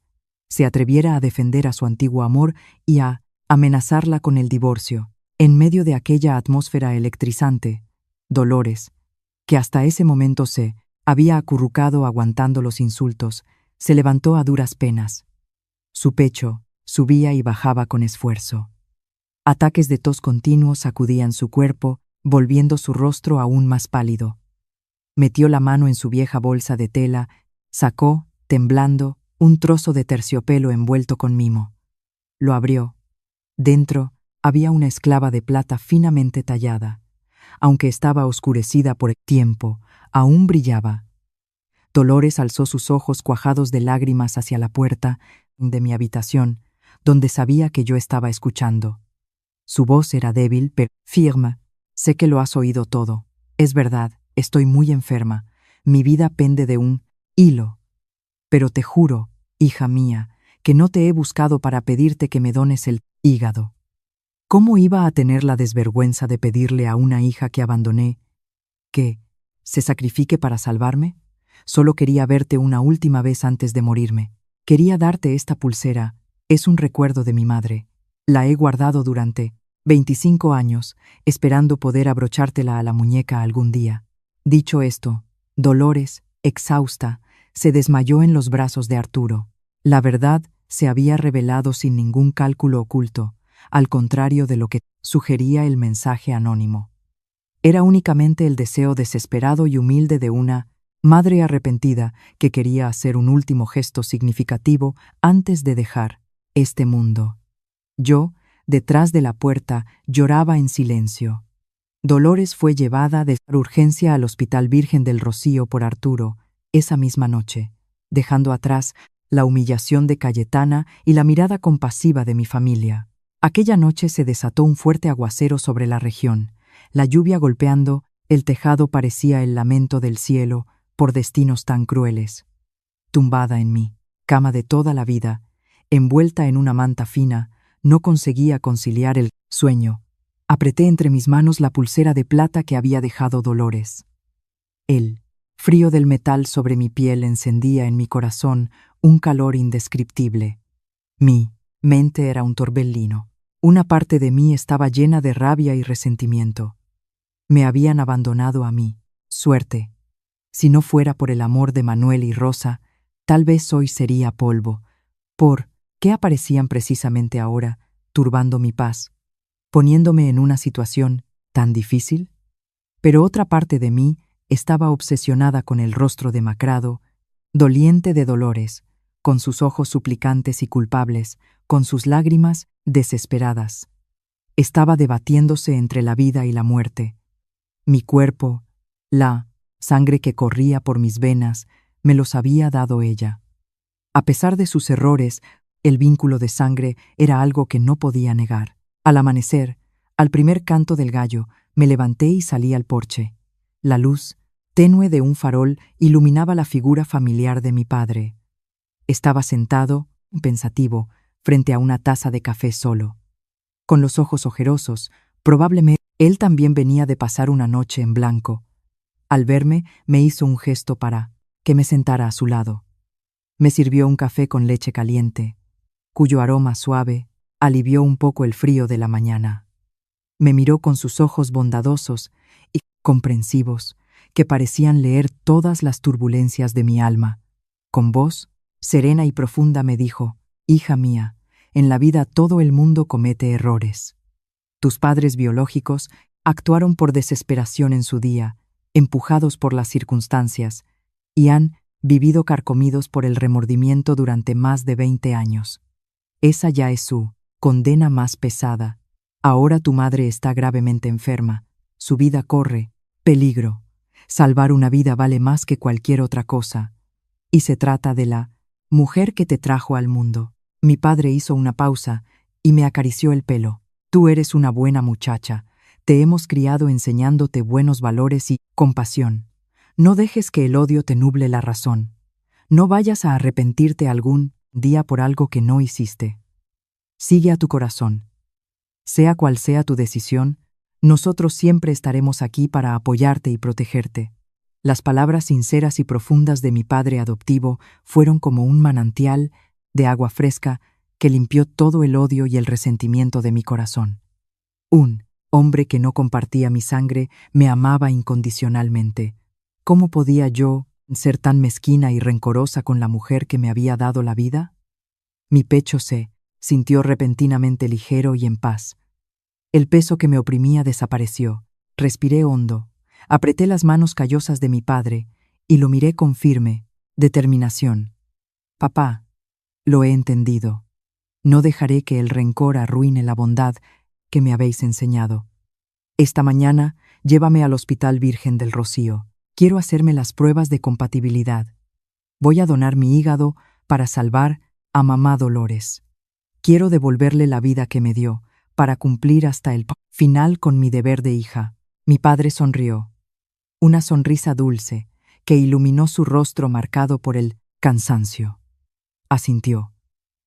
se atreviera a defender a su antiguo amor y a amenazarla con el divorcio. En medio de aquella atmósfera electrizante, Dolores, que hasta ese momento se había acurrucado aguantando los insultos, se levantó a duras penas. Su pecho subía y bajaba con esfuerzo. Ataques de tos continuos sacudían su cuerpo, volviendo su rostro aún más pálido. Metió la mano en su vieja bolsa de tela, sacó, temblando, un trozo de terciopelo envuelto con mimo. Lo abrió. Dentro había una esclava de plata finamente tallada. Aunque estaba oscurecida por el tiempo, aún brillaba. Dolores alzó sus ojos cuajados de lágrimas hacia la puerta de mi habitación, donde sabía que yo estaba escuchando. Su voz era débil, pero firme. «Sé que lo has oído todo. Es verdad, estoy muy enferma. Mi vida pende de un hilo. Pero te juro, hija mía, que no te he buscado para pedirte que me dones el hígado. ¿Cómo iba a tener la desvergüenza de pedirle a una hija que abandoné que se sacrifique para salvarme? Solo quería verte una última vez antes de morirme. Quería darte esta pulsera. Es un recuerdo de mi madre. La he guardado durante 25 años, esperando poder abrochártela a la muñeca algún día». Dicho esto, Dolores, exhausta, se desmayó en los brazos de Arturo. La verdad se había revelado sin ningún cálculo oculto, al contrario de lo que sugería el mensaje anónimo. Era únicamente el deseo desesperado y humilde de una madre arrepentida que quería hacer un último gesto significativo antes de dejar este mundo. Yo, detrás de la puerta, lloraba en silencio. Dolores fue llevada de urgencia al Hospital Virgen del Rocío por Arturo, esa misma noche, dejando atrás la humillación de Cayetana y la mirada compasiva de mi familia. Aquella noche se desató un fuerte aguacero sobre la región. La lluvia golpeando el tejado parecía el lamento del cielo por destinos tan crueles. Tumbada en mi cama de toda la vida, envuelta en una manta fina, no conseguía conciliar el sueño. Apreté entre mis manos la pulsera de plata que había dejado Dolores. El frío del metal sobre mi piel encendía en mi corazón un calor indescriptible. Mi mente era un torbellino. Una parte de mí estaba llena de rabia y resentimiento. Me habían abandonado a mí. Suerte. Si no fuera por el amor de Manuel y Rosa, tal vez hoy sería polvo. ¿Por qué aparecían precisamente ahora, turbando mi paz, poniéndome en una situación tan difícil? Pero otra parte de mí estaba obsesionada con el rostro demacrado, doliente de dolores, con sus ojos suplicantes y culpables, con sus lágrimas desesperadas. Estaba debatiéndose entre la vida y la muerte. Mi cuerpo, la sangre que corría por mis venas, me los había dado ella. A pesar de sus errores, el vínculo de sangre era algo que no podía negar. Al amanecer, al primer canto del gallo, me levanté y salí al porche. La luz, tenue de un farol, iluminaba la figura familiar de mi padre. Estaba sentado, pensativo, frente a una taza de café solo. Con los ojos ojerosos, probablemente él también venía de pasar una noche en blanco. Al verme, me hizo un gesto para que me sentara a su lado. Me sirvió un café con leche caliente, cuyo aroma suave alivió un poco el frío de la mañana. Me miró con sus ojos bondadosos y comprensivos, que parecían leer todas las turbulencias de mi alma. Con voz serena y profunda me dijo: «Hija mía, en la vida todo el mundo comete errores. Tus padres biológicos actuaron por desesperación en su día, empujados por las circunstancias, y han vivido carcomidos por el remordimiento durante más de 20 años. Esa ya es su condena más pesada. Ahora tu madre está gravemente enferma, su vida corre peligro. Salvar una vida vale más que cualquier otra cosa. Y se trata de la mujer que te trajo al mundo». Mi padre hizo una pausa y me acarició el pelo. «Tú eres una buena muchacha. Te hemos criado enseñándote buenos valores y compasión. No dejes que el odio te nuble la razón. No vayas a arrepentirte algún día por algo que no hiciste. Sigue a tu corazón. Sea cual sea tu decisión, nosotros siempre estaremos aquí para apoyarte y protegerte». Las palabras sinceras y profundas de mi padre adoptivo fueron como un manantial de agua fresca que limpió todo el odio y el resentimiento de mi corazón. Un hombre que no compartía mi sangre me amaba incondicionalmente. ¿Cómo podía yo ser tan mezquina y rencorosa con la mujer que me había dado la vida? Mi pecho se sintió repentinamente ligero y en paz. El peso que me oprimía desapareció. Respiré hondo, apreté las manos callosas de mi padre y lo miré con firme determinación. «Papá, lo he entendido. No dejaré que el rencor arruine la bondad que me habéis enseñado. Esta mañana llévame al Hospital Virgen del Rocío. Quiero hacerme las pruebas de compatibilidad. Voy a donar mi hígado para salvar a mamá Dolores. Quiero devolverle la vida que me dio, para cumplir hasta el final con mi deber de hija». Mi padre sonrió. Una sonrisa dulce que iluminó su rostro marcado por el cansancio. Asintió.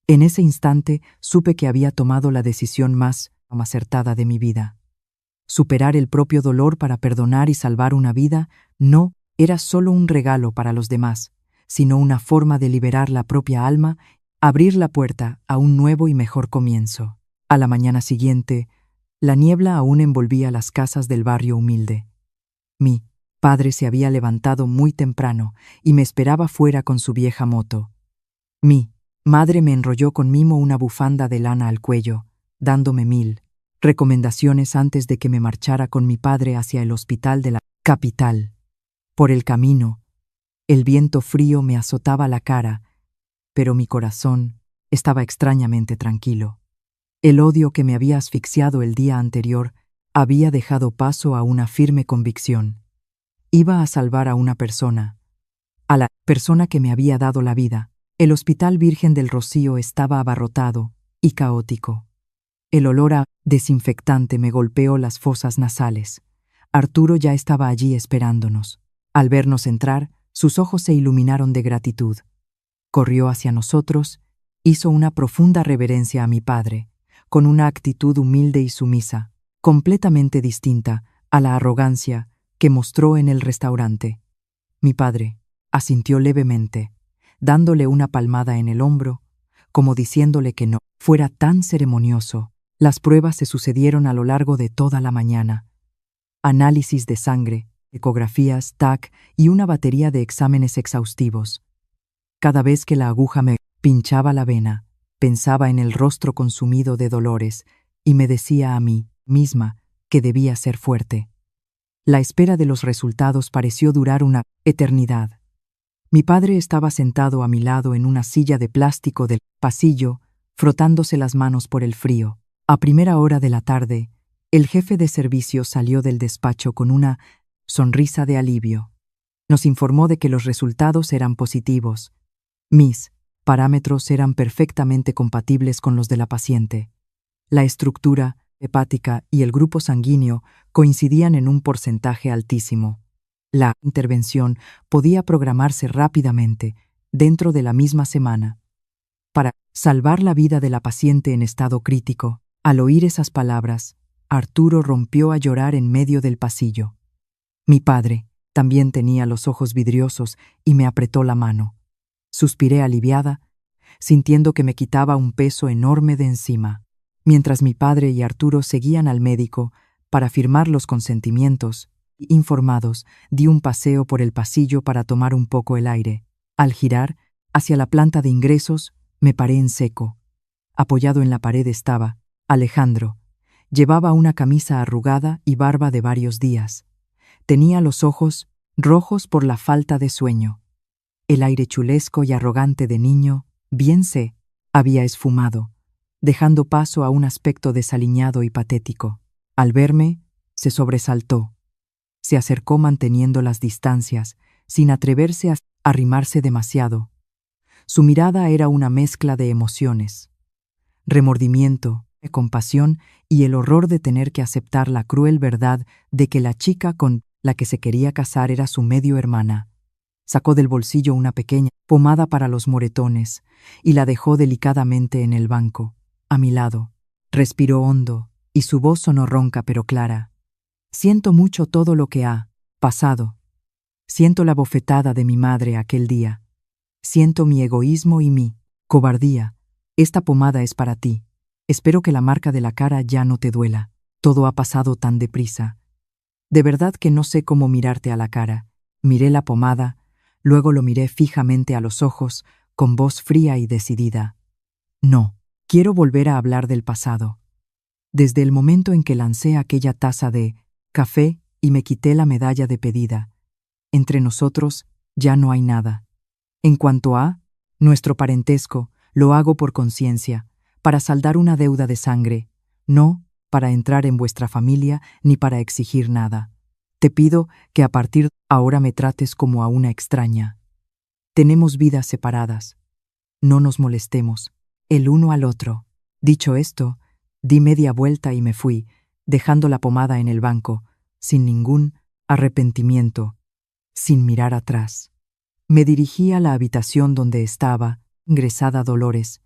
En ese instante supe que había tomado la decisión más acertada de mi vida. Superar el propio dolor para perdonar y salvar una vida no era solo un regalo para los demás, sino una forma de liberar la propia alma, abrir la puerta a un nuevo y mejor comienzo. A la mañana siguiente, la niebla aún envolvía las casas del barrio humilde. Mi padre se había levantado muy temprano y me esperaba fuera con su vieja moto. Mi madre me enrolló con mimo una bufanda de lana al cuello, dándome 1000 recomendaciones antes de que me marchara con mi padre hacia el hospital de la capital. Por el camino, el viento frío me azotaba la cara, pero mi corazón estaba extrañamente tranquilo. El odio que me había asfixiado el día anterior había dejado paso a una firme convicción. Iba a salvar a una persona, a la persona que me había dado la vida. El Hospital Virgen del Rocío estaba abarrotado y caótico. El olor a desinfectante me golpeó las fosas nasales. Arturo ya estaba allí esperándonos. Al vernos entrar, sus ojos se iluminaron de gratitud. Corrió hacia nosotros, hizo una profunda reverencia a mi padre, con una actitud humilde y sumisa, completamente distinta a la arrogancia que mostró en el restaurante. Mi padre asintió levemente, dándole una palmada en el hombro, como diciéndole que no fuera tan ceremonioso. Las pruebas se sucedieron a lo largo de toda la mañana. Análisis de sangre, ecografías, TAC y una batería de exámenes exhaustivos. Cada vez que la aguja me pinchaba la vena, pensaba en el rostro consumido de dolores y me decía a mí misma que debía ser fuerte. La espera de los resultados pareció durar una eternidad. Mi padre estaba sentado a mi lado en una silla de plástico del pasillo, frotándose las manos por el frío. A primera hora de la tarde, el jefe de servicio salió del despacho con una sonrisa de alivio. Nos informó de que los resultados eran positivos. Mis parámetros eran perfectamente compatibles con los de la paciente. La estructura hepática y el grupo sanguíneo coincidían en un porcentaje altísimo. La intervención podía programarse rápidamente, dentro de la misma semana. Para salvar la vida de la paciente en estado crítico, al oír esas palabras, Arturo rompió a llorar en medio del pasillo. Mi padre también tenía los ojos vidriosos y me apretó la mano. Suspiré aliviada, sintiendo que me quitaba un peso enorme de encima. Mientras mi padre y Arturo seguían al médico para firmar los consentimientos, informados, di un paseo por el pasillo para tomar un poco el aire. Al girar hacia la planta de ingresos, me paré en seco. Apoyado en la pared estaba Alejandro. Llevaba una camisa arrugada y barba de varios días. Tenía los ojos rojos por la falta de sueño. El aire chulesco y arrogante de niño, bien sé, había esfumado, dejando paso a un aspecto desaliñado y patético. Al verme, se sobresaltó. Se acercó manteniendo las distancias, sin atreverse a arrimarse demasiado. Su mirada era una mezcla de emociones: remordimiento, compasión y el horror de tener que aceptar la cruel verdad de que la chica con la que se quería casar era su medio hermana. Sacó del bolsillo una pequeña pomada para los moretones y la dejó delicadamente en el banco, a mi lado. Respiró hondo y su voz sonó ronca pero clara. Siento mucho todo lo que ha pasado. Siento la bofetada de mi madre aquel día. Siento mi egoísmo y mi cobardía. Esta pomada es para ti. Espero que la marca de la cara ya no te duela. Todo ha pasado tan deprisa. De verdad que no sé cómo mirarte a la cara. Miré la pomada, luego lo miré fijamente a los ojos, con voz fría y decidida. No, quiero volver a hablar del pasado. Desde el momento en que lancé aquella taza de café y me quité la medalla de pedida, entre nosotros ya no hay nada. En cuanto a nuestro parentesco, lo hago por conciencia, para saldar una deuda de sangre, no para entrar en vuestra familia ni para exigir nada. Te pido que a partir de ahora me trates como a una extraña. Tenemos vidas separadas. No nos molestemos, el uno al otro. Dicho esto, di media vuelta y me fui, dejando la pomada en el banco, sin ningún arrepentimiento, sin mirar atrás. Me dirigí a la habitación donde estaba, ingresada Dolores,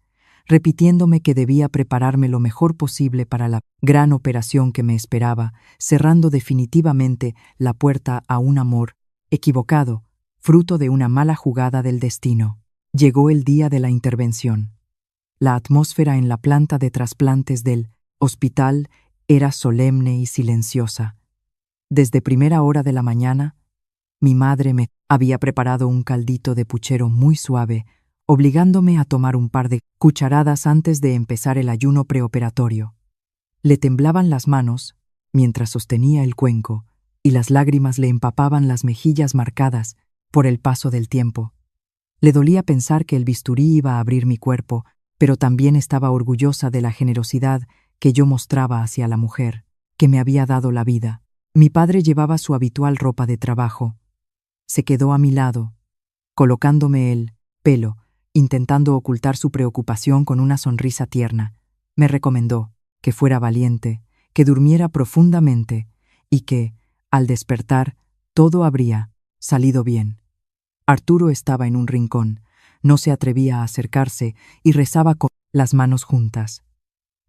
repitiéndome que debía prepararme lo mejor posible para la gran operación que me esperaba, cerrando definitivamente la puerta a un amor equivocado, fruto de una mala jugada del destino. Llegó el día de la intervención. La atmósfera en la planta de trasplantes del hospital era solemne y silenciosa. Desde primera hora de la mañana, mi madre me había preparado un caldito de puchero muy suave, obligándome a tomar un par de cucharadas antes de empezar el ayuno preoperatorio. Le temblaban las manos mientras sostenía el cuenco y las lágrimas le empapaban las mejillas marcadas por el paso del tiempo. Le dolía pensar que el bisturí iba a abrir mi cuerpo, pero también estaba orgullosa de la generosidad que yo mostraba hacia la mujer que me había dado la vida. Mi padre llevaba su habitual ropa de trabajo. Se quedó a mi lado, colocándome el pelo, intentando ocultar su preocupación con una sonrisa tierna. Me recomendó que fuera valiente, que durmiera profundamente y que, al despertar, todo habría salido bien. Arturo estaba en un rincón, no se atrevía a acercarse y rezaba con las manos juntas.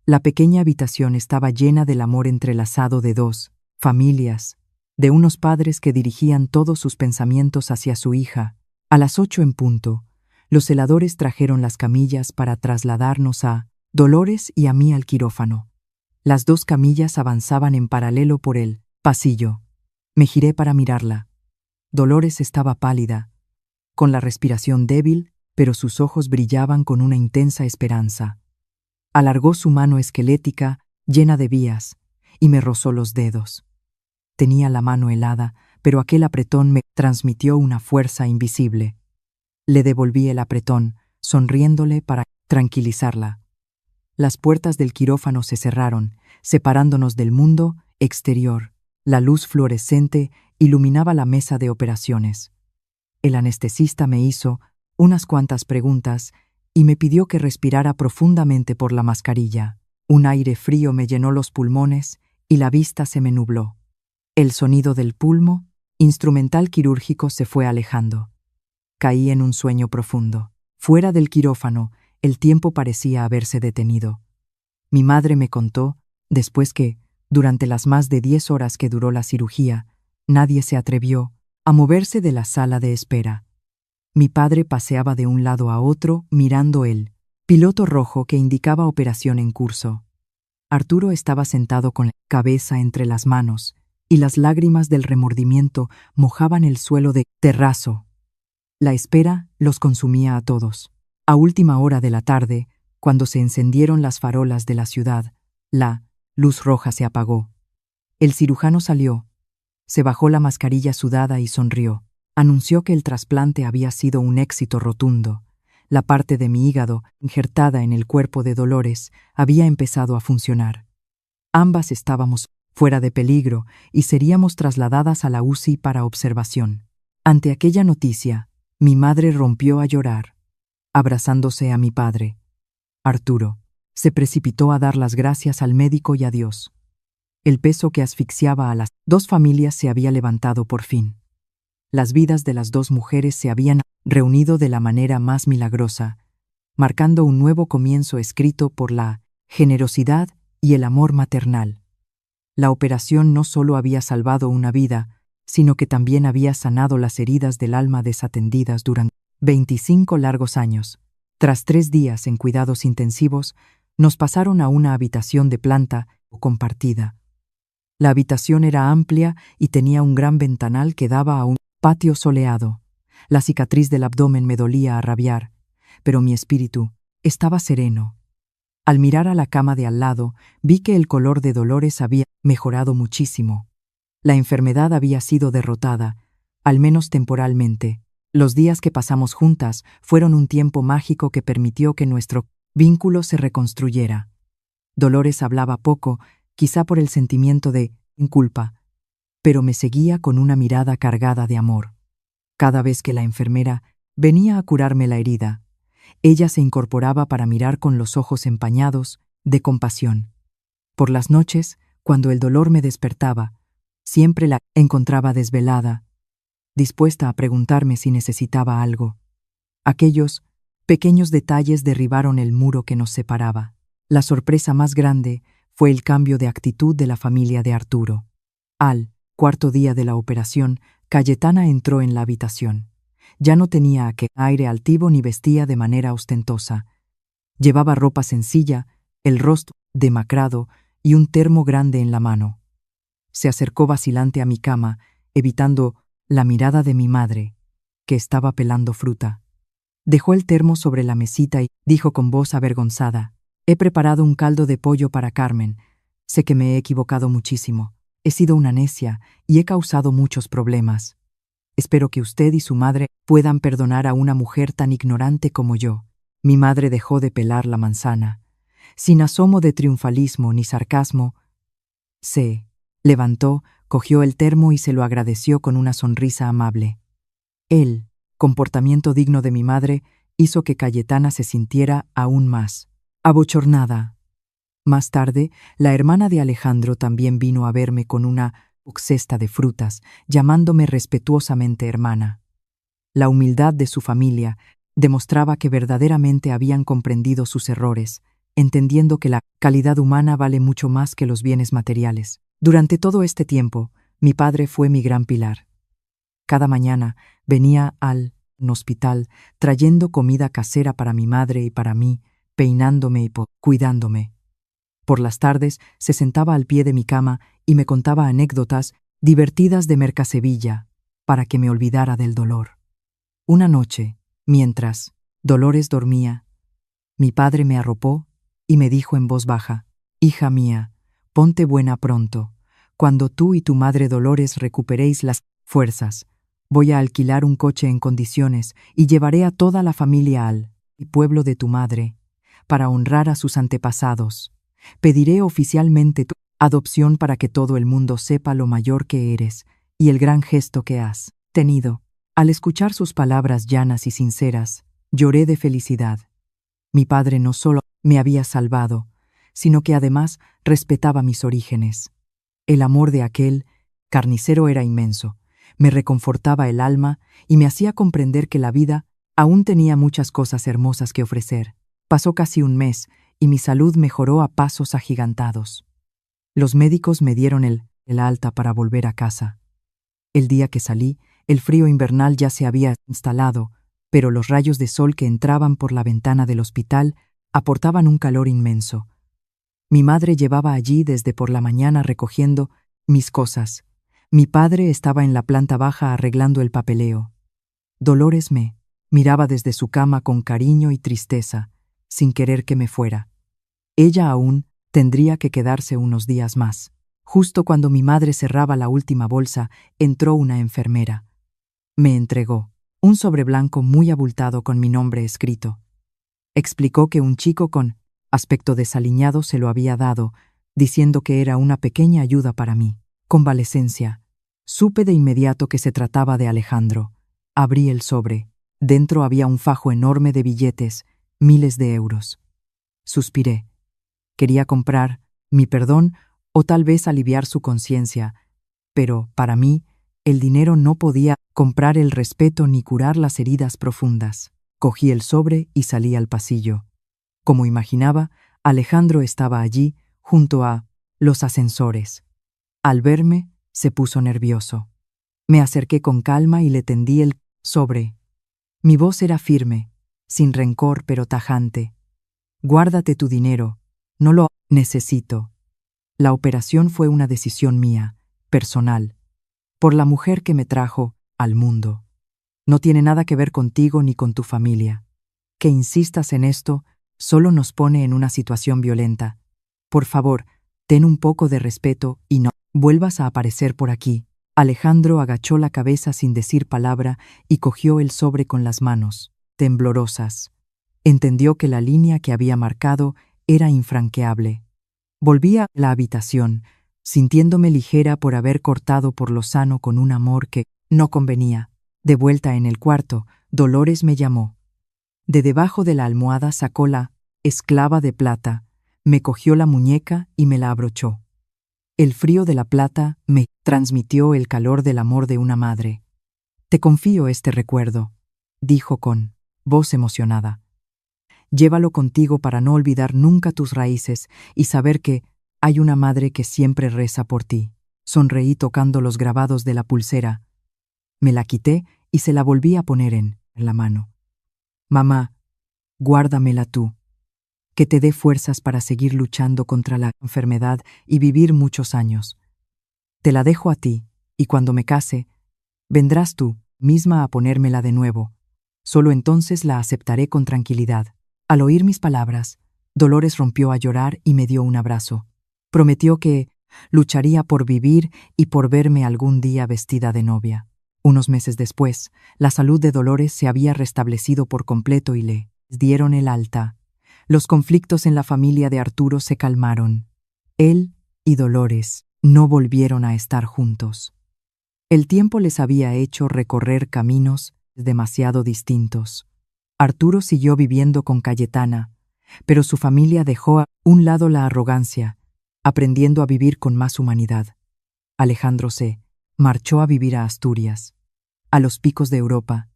La pequeña habitación estaba llena del amor entrelazado de dos familias, de unos padres que dirigían todos sus pensamientos hacia su hija. A las 8 en punto, los celadores trajeron las camillas para trasladarnos a Dolores y a mí al quirófano. Las dos camillas avanzaban en paralelo por el pasillo. Me giré para mirarla. Dolores estaba pálida, con la respiración débil, pero sus ojos brillaban con una intensa esperanza. Alargó su mano esquelética, llena de vías, y me rozó los dedos. Tenía la mano helada, pero aquel apretón me transmitió una fuerza invisible. Le devolví el apretón, sonriéndole para tranquilizarla. Las puertas del quirófano se cerraron, separándonos del mundo exterior. La luz fluorescente iluminaba la mesa de operaciones. El anestesista me hizo unas cuantas preguntas y me pidió que respirara profundamente por la mascarilla. Un aire frío me llenó los pulmones y la vista se me nubló. El sonido del pulmo, instrumental quirúrgico, se fue alejando. Caí en un sueño profundo. Fuera del quirófano, el tiempo parecía haberse detenido. Mi madre me contó, después que, durante las más de 10 horas que duró la cirugía, nadie se atrevió a moverse de la sala de espera. Mi padre paseaba de un lado a otro mirando el piloto rojo que indicaba operación en curso. Arturo estaba sentado con la cabeza entre las manos y las lágrimas del remordimiento mojaban el suelo de terrazo. La espera los consumía a todos. A última hora de la tarde, cuando se encendieron las farolas de la ciudad, la luz roja se apagó. El cirujano salió, se bajó la mascarilla sudada y sonrió. Anunció que el trasplante había sido un éxito rotundo. La parte de mi hígado, injertada en el cuerpo de Dolores, había empezado a funcionar. Ambas estábamos fuera de peligro y seríamos trasladadas a la UCI para observación. Ante aquella noticia, mi madre rompió a llorar, abrazándose a mi padre. Arturo se precipitó a dar las gracias al médico y a Dios. El peso que asfixiaba a las dos familias se había levantado por fin. Las vidas de las dos mujeres se habían reunido de la manera más milagrosa, marcando un nuevo comienzo escrito por la generosidad y el amor maternal. La operación no solo había salvado una vida, sino que también había sanado las heridas del alma desatendidas durante 25 largos años. Tras 3 días en cuidados intensivos, nos pasaron a una habitación de planta compartida. La habitación era amplia y tenía un gran ventanal que daba a un patio soleado. La cicatriz del abdomen me dolía a rabiar, pero mi espíritu estaba sereno. Al mirar a la cama de al lado, vi que el color de Dolores había mejorado muchísimo. La enfermedad había sido derrotada, al menos temporalmente. Los días que pasamos juntas fueron un tiempo mágico que permitió que nuestro vínculo se reconstruyera. Dolores hablaba poco, quizá por el sentimiento de culpa, pero me seguía con una mirada cargada de amor. Cada vez que la enfermera venía a curarme la herida, ella se incorporaba para mirar con los ojos empañados de compasión. Por las noches, cuando el dolor me despertaba, siempre la encontraba desvelada, dispuesta a preguntarme si necesitaba algo. Aquellos pequeños detalles derribaron el muro que nos separaba. La sorpresa más grande fue el cambio de actitud de la familia de Arturo. Al 4.º día de la operación, Cayetana entró en la habitación. Ya no tenía aire altivo ni vestía de manera ostentosa. Llevaba ropa sencilla, el rostro demacrado y un termo grande en la mano. Se acercó vacilante a mi cama, evitando la mirada de mi madre, que estaba pelando fruta. Dejó el termo sobre la mesita y dijo con voz avergonzada: «He preparado un caldo de pollo para Carmen. Sé que me he equivocado muchísimo. He sido una necia y he causado muchos problemas. Espero que usted y su madre puedan perdonar a una mujer tan ignorante como yo». Mi madre dejó de pelar la manzana. Sin asomo de triunfalismo ni sarcasmo, se levantó, cogió el termo y se lo agradeció con una sonrisa amable. Él comportamiento digno de mi madre hizo que Cayetana se sintiera aún más abochornada. Más tarde, la hermana de Alejandro también vino a verme con una cesta de frutas, llamándome respetuosamente hermana. La humildad de su familia demostraba que verdaderamente habían comprendido sus errores, entendiendo que la calidad humana vale mucho más que los bienes materiales. Durante todo este tiempo, mi padre fue mi gran pilar. Cada mañana venía al hospital trayendo comida casera para mi madre y para mí, peinándome y cuidándome. Por las tardes se sentaba al pie de mi cama y me contaba anécdotas divertidas de Mercasevilla para que me olvidara del dolor. Una noche, mientras Dolores dormía, mi padre me arropó y me dijo en voz baja: «Hija mía, ponte buena pronto. Cuando tú y tu madre Dolores recuperéis las fuerzas, voy a alquilar un coche en condiciones y llevaré a toda la familia al pueblo de tu madre para honrar a sus antepasados. Pediré oficialmente tu adopción para que todo el mundo sepa lo mayor que eres y el gran gesto que has tenido». Al escuchar sus palabras llanas y sinceras, lloré de felicidad. Mi padre no solo me había salvado, sino que además respetaba mis orígenes. El amor de aquel carnicero era inmenso, me reconfortaba el alma y me hacía comprender que la vida aún tenía muchas cosas hermosas que ofrecer. Pasó casi un mes y mi salud mejoró a pasos agigantados. Los médicos me dieron el alta para volver a casa. El día que salí, el frío invernal ya se había instalado, pero los rayos de sol que entraban por la ventana del hospital aportaban un calor inmenso. Mi madre llevaba allí desde por la mañana recogiendo mis cosas. Mi padre estaba en la planta baja arreglando el papeleo. Dolores me miraba desde su cama con cariño y tristeza, sin querer que me fuera. Ella aún tendría que quedarse unos días más. Justo cuando mi madre cerraba la última bolsa, entró una enfermera. Me entregó un sobre blanco muy abultado con mi nombre escrito. Explicó que un chico con aspecto desaliñado se lo había dado, diciendo que era una pequeña ayuda para mí. Convalecencia. Supe de inmediato que se trataba de Alejandro. Abrí el sobre. Dentro había un fajo enorme de billetes, miles de euros. Suspiré. Quería comprar mi perdón o tal vez aliviar su conciencia, pero, para mí, el dinero no podía comprar el respeto ni curar las heridas profundas. Cogí el sobre y salí al pasillo. Como imaginaba, Alejandro estaba allí, junto a los ascensores. Al verme, se puso nervioso. Me acerqué con calma y le tendí el sobre. Mi voz era firme, sin rencor pero tajante. «Guárdate tu dinero, no lo necesito». La operación fue una decisión mía, personal, por la mujer que me trajo al mundo. No tiene nada que ver contigo ni con tu familia. Que insistas en esto solo nos pone en una situación violenta. Por favor, ten un poco de respeto y no vuelvas a aparecer por aquí. Alejandro agachó la cabeza sin decir palabra y cogió el sobre con las manos, temblorosas. Entendió que la línea que había marcado era infranqueable. Volví a la habitación, sintiéndome ligera por haber cortado por lo sano con un amor que no convenía. De vuelta en el cuarto, Dolores me llamó. De debajo de la almohada sacó la esclava de plata, me cogió la muñeca y me la abrochó. El frío de la plata me transmitió el calor del amor de una madre. «Te confío este recuerdo», dijo con voz emocionada. «Llévalo contigo para no olvidar nunca tus raíces y saber que hay una madre que siempre reza por ti». Sonreí tocando los grabados de la pulsera. Me la quité y se la volví a poner en la mano. «Mamá, guárdamela tú. Que te dé fuerzas para seguir luchando contra la enfermedad y vivir muchos años. Te la dejo a ti, y cuando me case, vendrás tú misma a ponérmela de nuevo. Solo entonces la aceptaré con tranquilidad». Al oír mis palabras, Dolores rompió a llorar y me dio un abrazo. Prometió que lucharía por vivir y por verme algún día vestida de novia. Unos meses después, la salud de Dolores se había restablecido por completo y le dieron el alta. Los conflictos en la familia de Arturo se calmaron. Él y Dolores no volvieron a estar juntos. El tiempo les había hecho recorrer caminos demasiado distintos. Arturo siguió viviendo con Cayetana, pero su familia dejó a un lado la arrogancia, aprendiendo a vivir con más humanidad. Alejandro se marchó a vivir a Asturias, a los picos de Europa,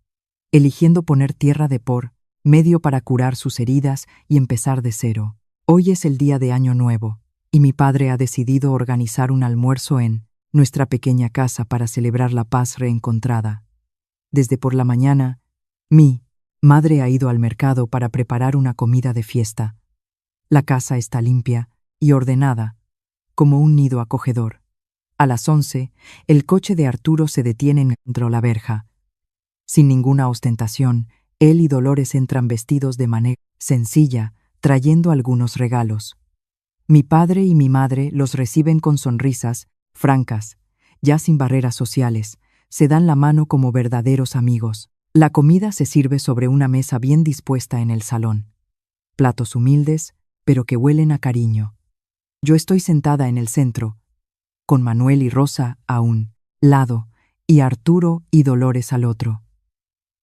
eligiendo poner tierra de por medio para curar sus heridas y empezar de cero. Hoy es el día de Año Nuevo, y mi padre ha decidido organizar un almuerzo en nuestra pequeña casa para celebrar la paz reencontrada. Desde por la mañana, mi madre ha ido al mercado para preparar una comida de fiesta. La casa está limpia y ordenada, como un nido acogedor. A las 11, el coche de Arturo se detiene dentro la verja. Sin ninguna ostentación, él y Dolores entran vestidos de manera sencilla, trayendo algunos regalos. Mi padre y mi madre los reciben con sonrisas, francas, ya sin barreras sociales, se dan la mano como verdaderos amigos. La comida se sirve sobre una mesa bien dispuesta en el salón. Platos humildes, pero que huelen a cariño. Yo estoy sentada en el centro, con Manuel y Rosa a un lado, y Arturo y Dolores al otro.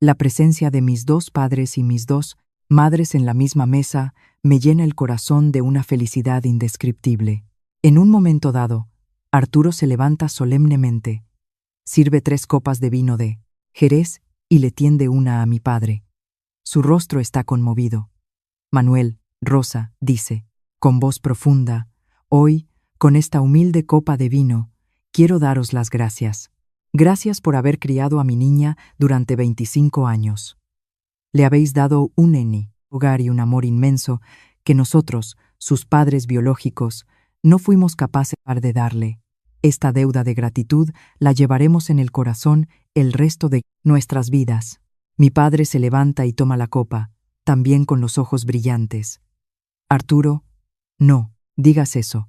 La presencia de mis dos padres y mis dos madres en la misma mesa me llena el corazón de una felicidad indescriptible. En un momento dado, Arturo se levanta solemnemente, sirve 3 copas de vino de Jerez y le tiende una a mi padre. Su rostro está conmovido. Manuel, Rosa, dice, con voz profunda, hoy, con esta humilde copa de vino, quiero daros las gracias. Gracias por haber criado a mi niña durante 25 años. Le habéis dado un hogar y un amor inmenso que nosotros, sus padres biológicos, no fuimos capaces de darle. Esta deuda de gratitud la llevaremos en el corazón el resto de nuestras vidas. Mi padre se levanta y toma la copa, también con los ojos brillantes. Arturo, no digas eso.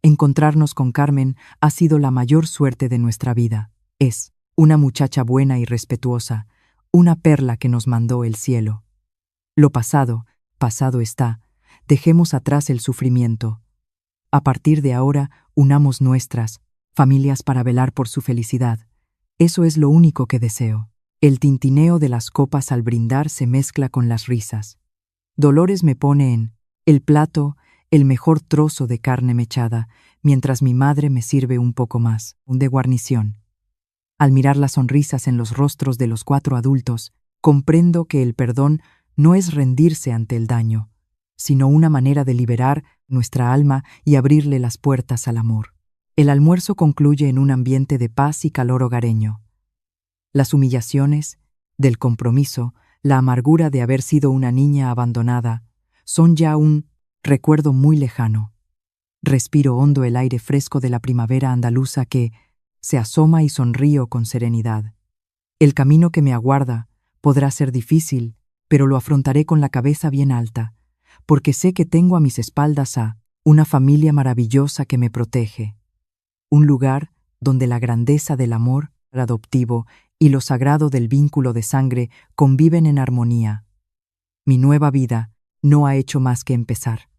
Encontrarnos con Carmen ha sido la mayor suerte de nuestra vida. Es una muchacha buena y respetuosa, una perla que nos mandó el cielo. Lo pasado, pasado está. Dejemos atrás el sufrimiento. A partir de ahora, unamos nuestras familias para velar por su felicidad. Eso es lo único que deseo. El tintineo de las copas al brindar se mezcla con las risas. Dolores me pone en el plato el mejor trozo de carne mechada, mientras mi madre me sirve un poco más, de guarnición. Al mirar las sonrisas en los rostros de los 4 adultos, comprendo que el perdón no es rendirse ante el daño, sino una manera de liberar nuestra alma y abrirle las puertas al amor. El almuerzo concluye en un ambiente de paz y calor hogareño. Las humillaciones, del compromiso, la amargura de haber sido una niña abandonada, son ya un recuerdo muy lejano. Respiro hondo el aire fresco de la primavera andaluza que se asoma y sonrío con serenidad. El camino que me aguarda podrá ser difícil, pero lo afrontaré con la cabeza bien alta, porque sé que tengo a mis espaldas a una familia maravillosa que me protege. Un lugar donde la grandeza del amor adoptivo y lo sagrado del vínculo de sangre conviven en armonía. Mi nueva vida no ha hecho más que empezar.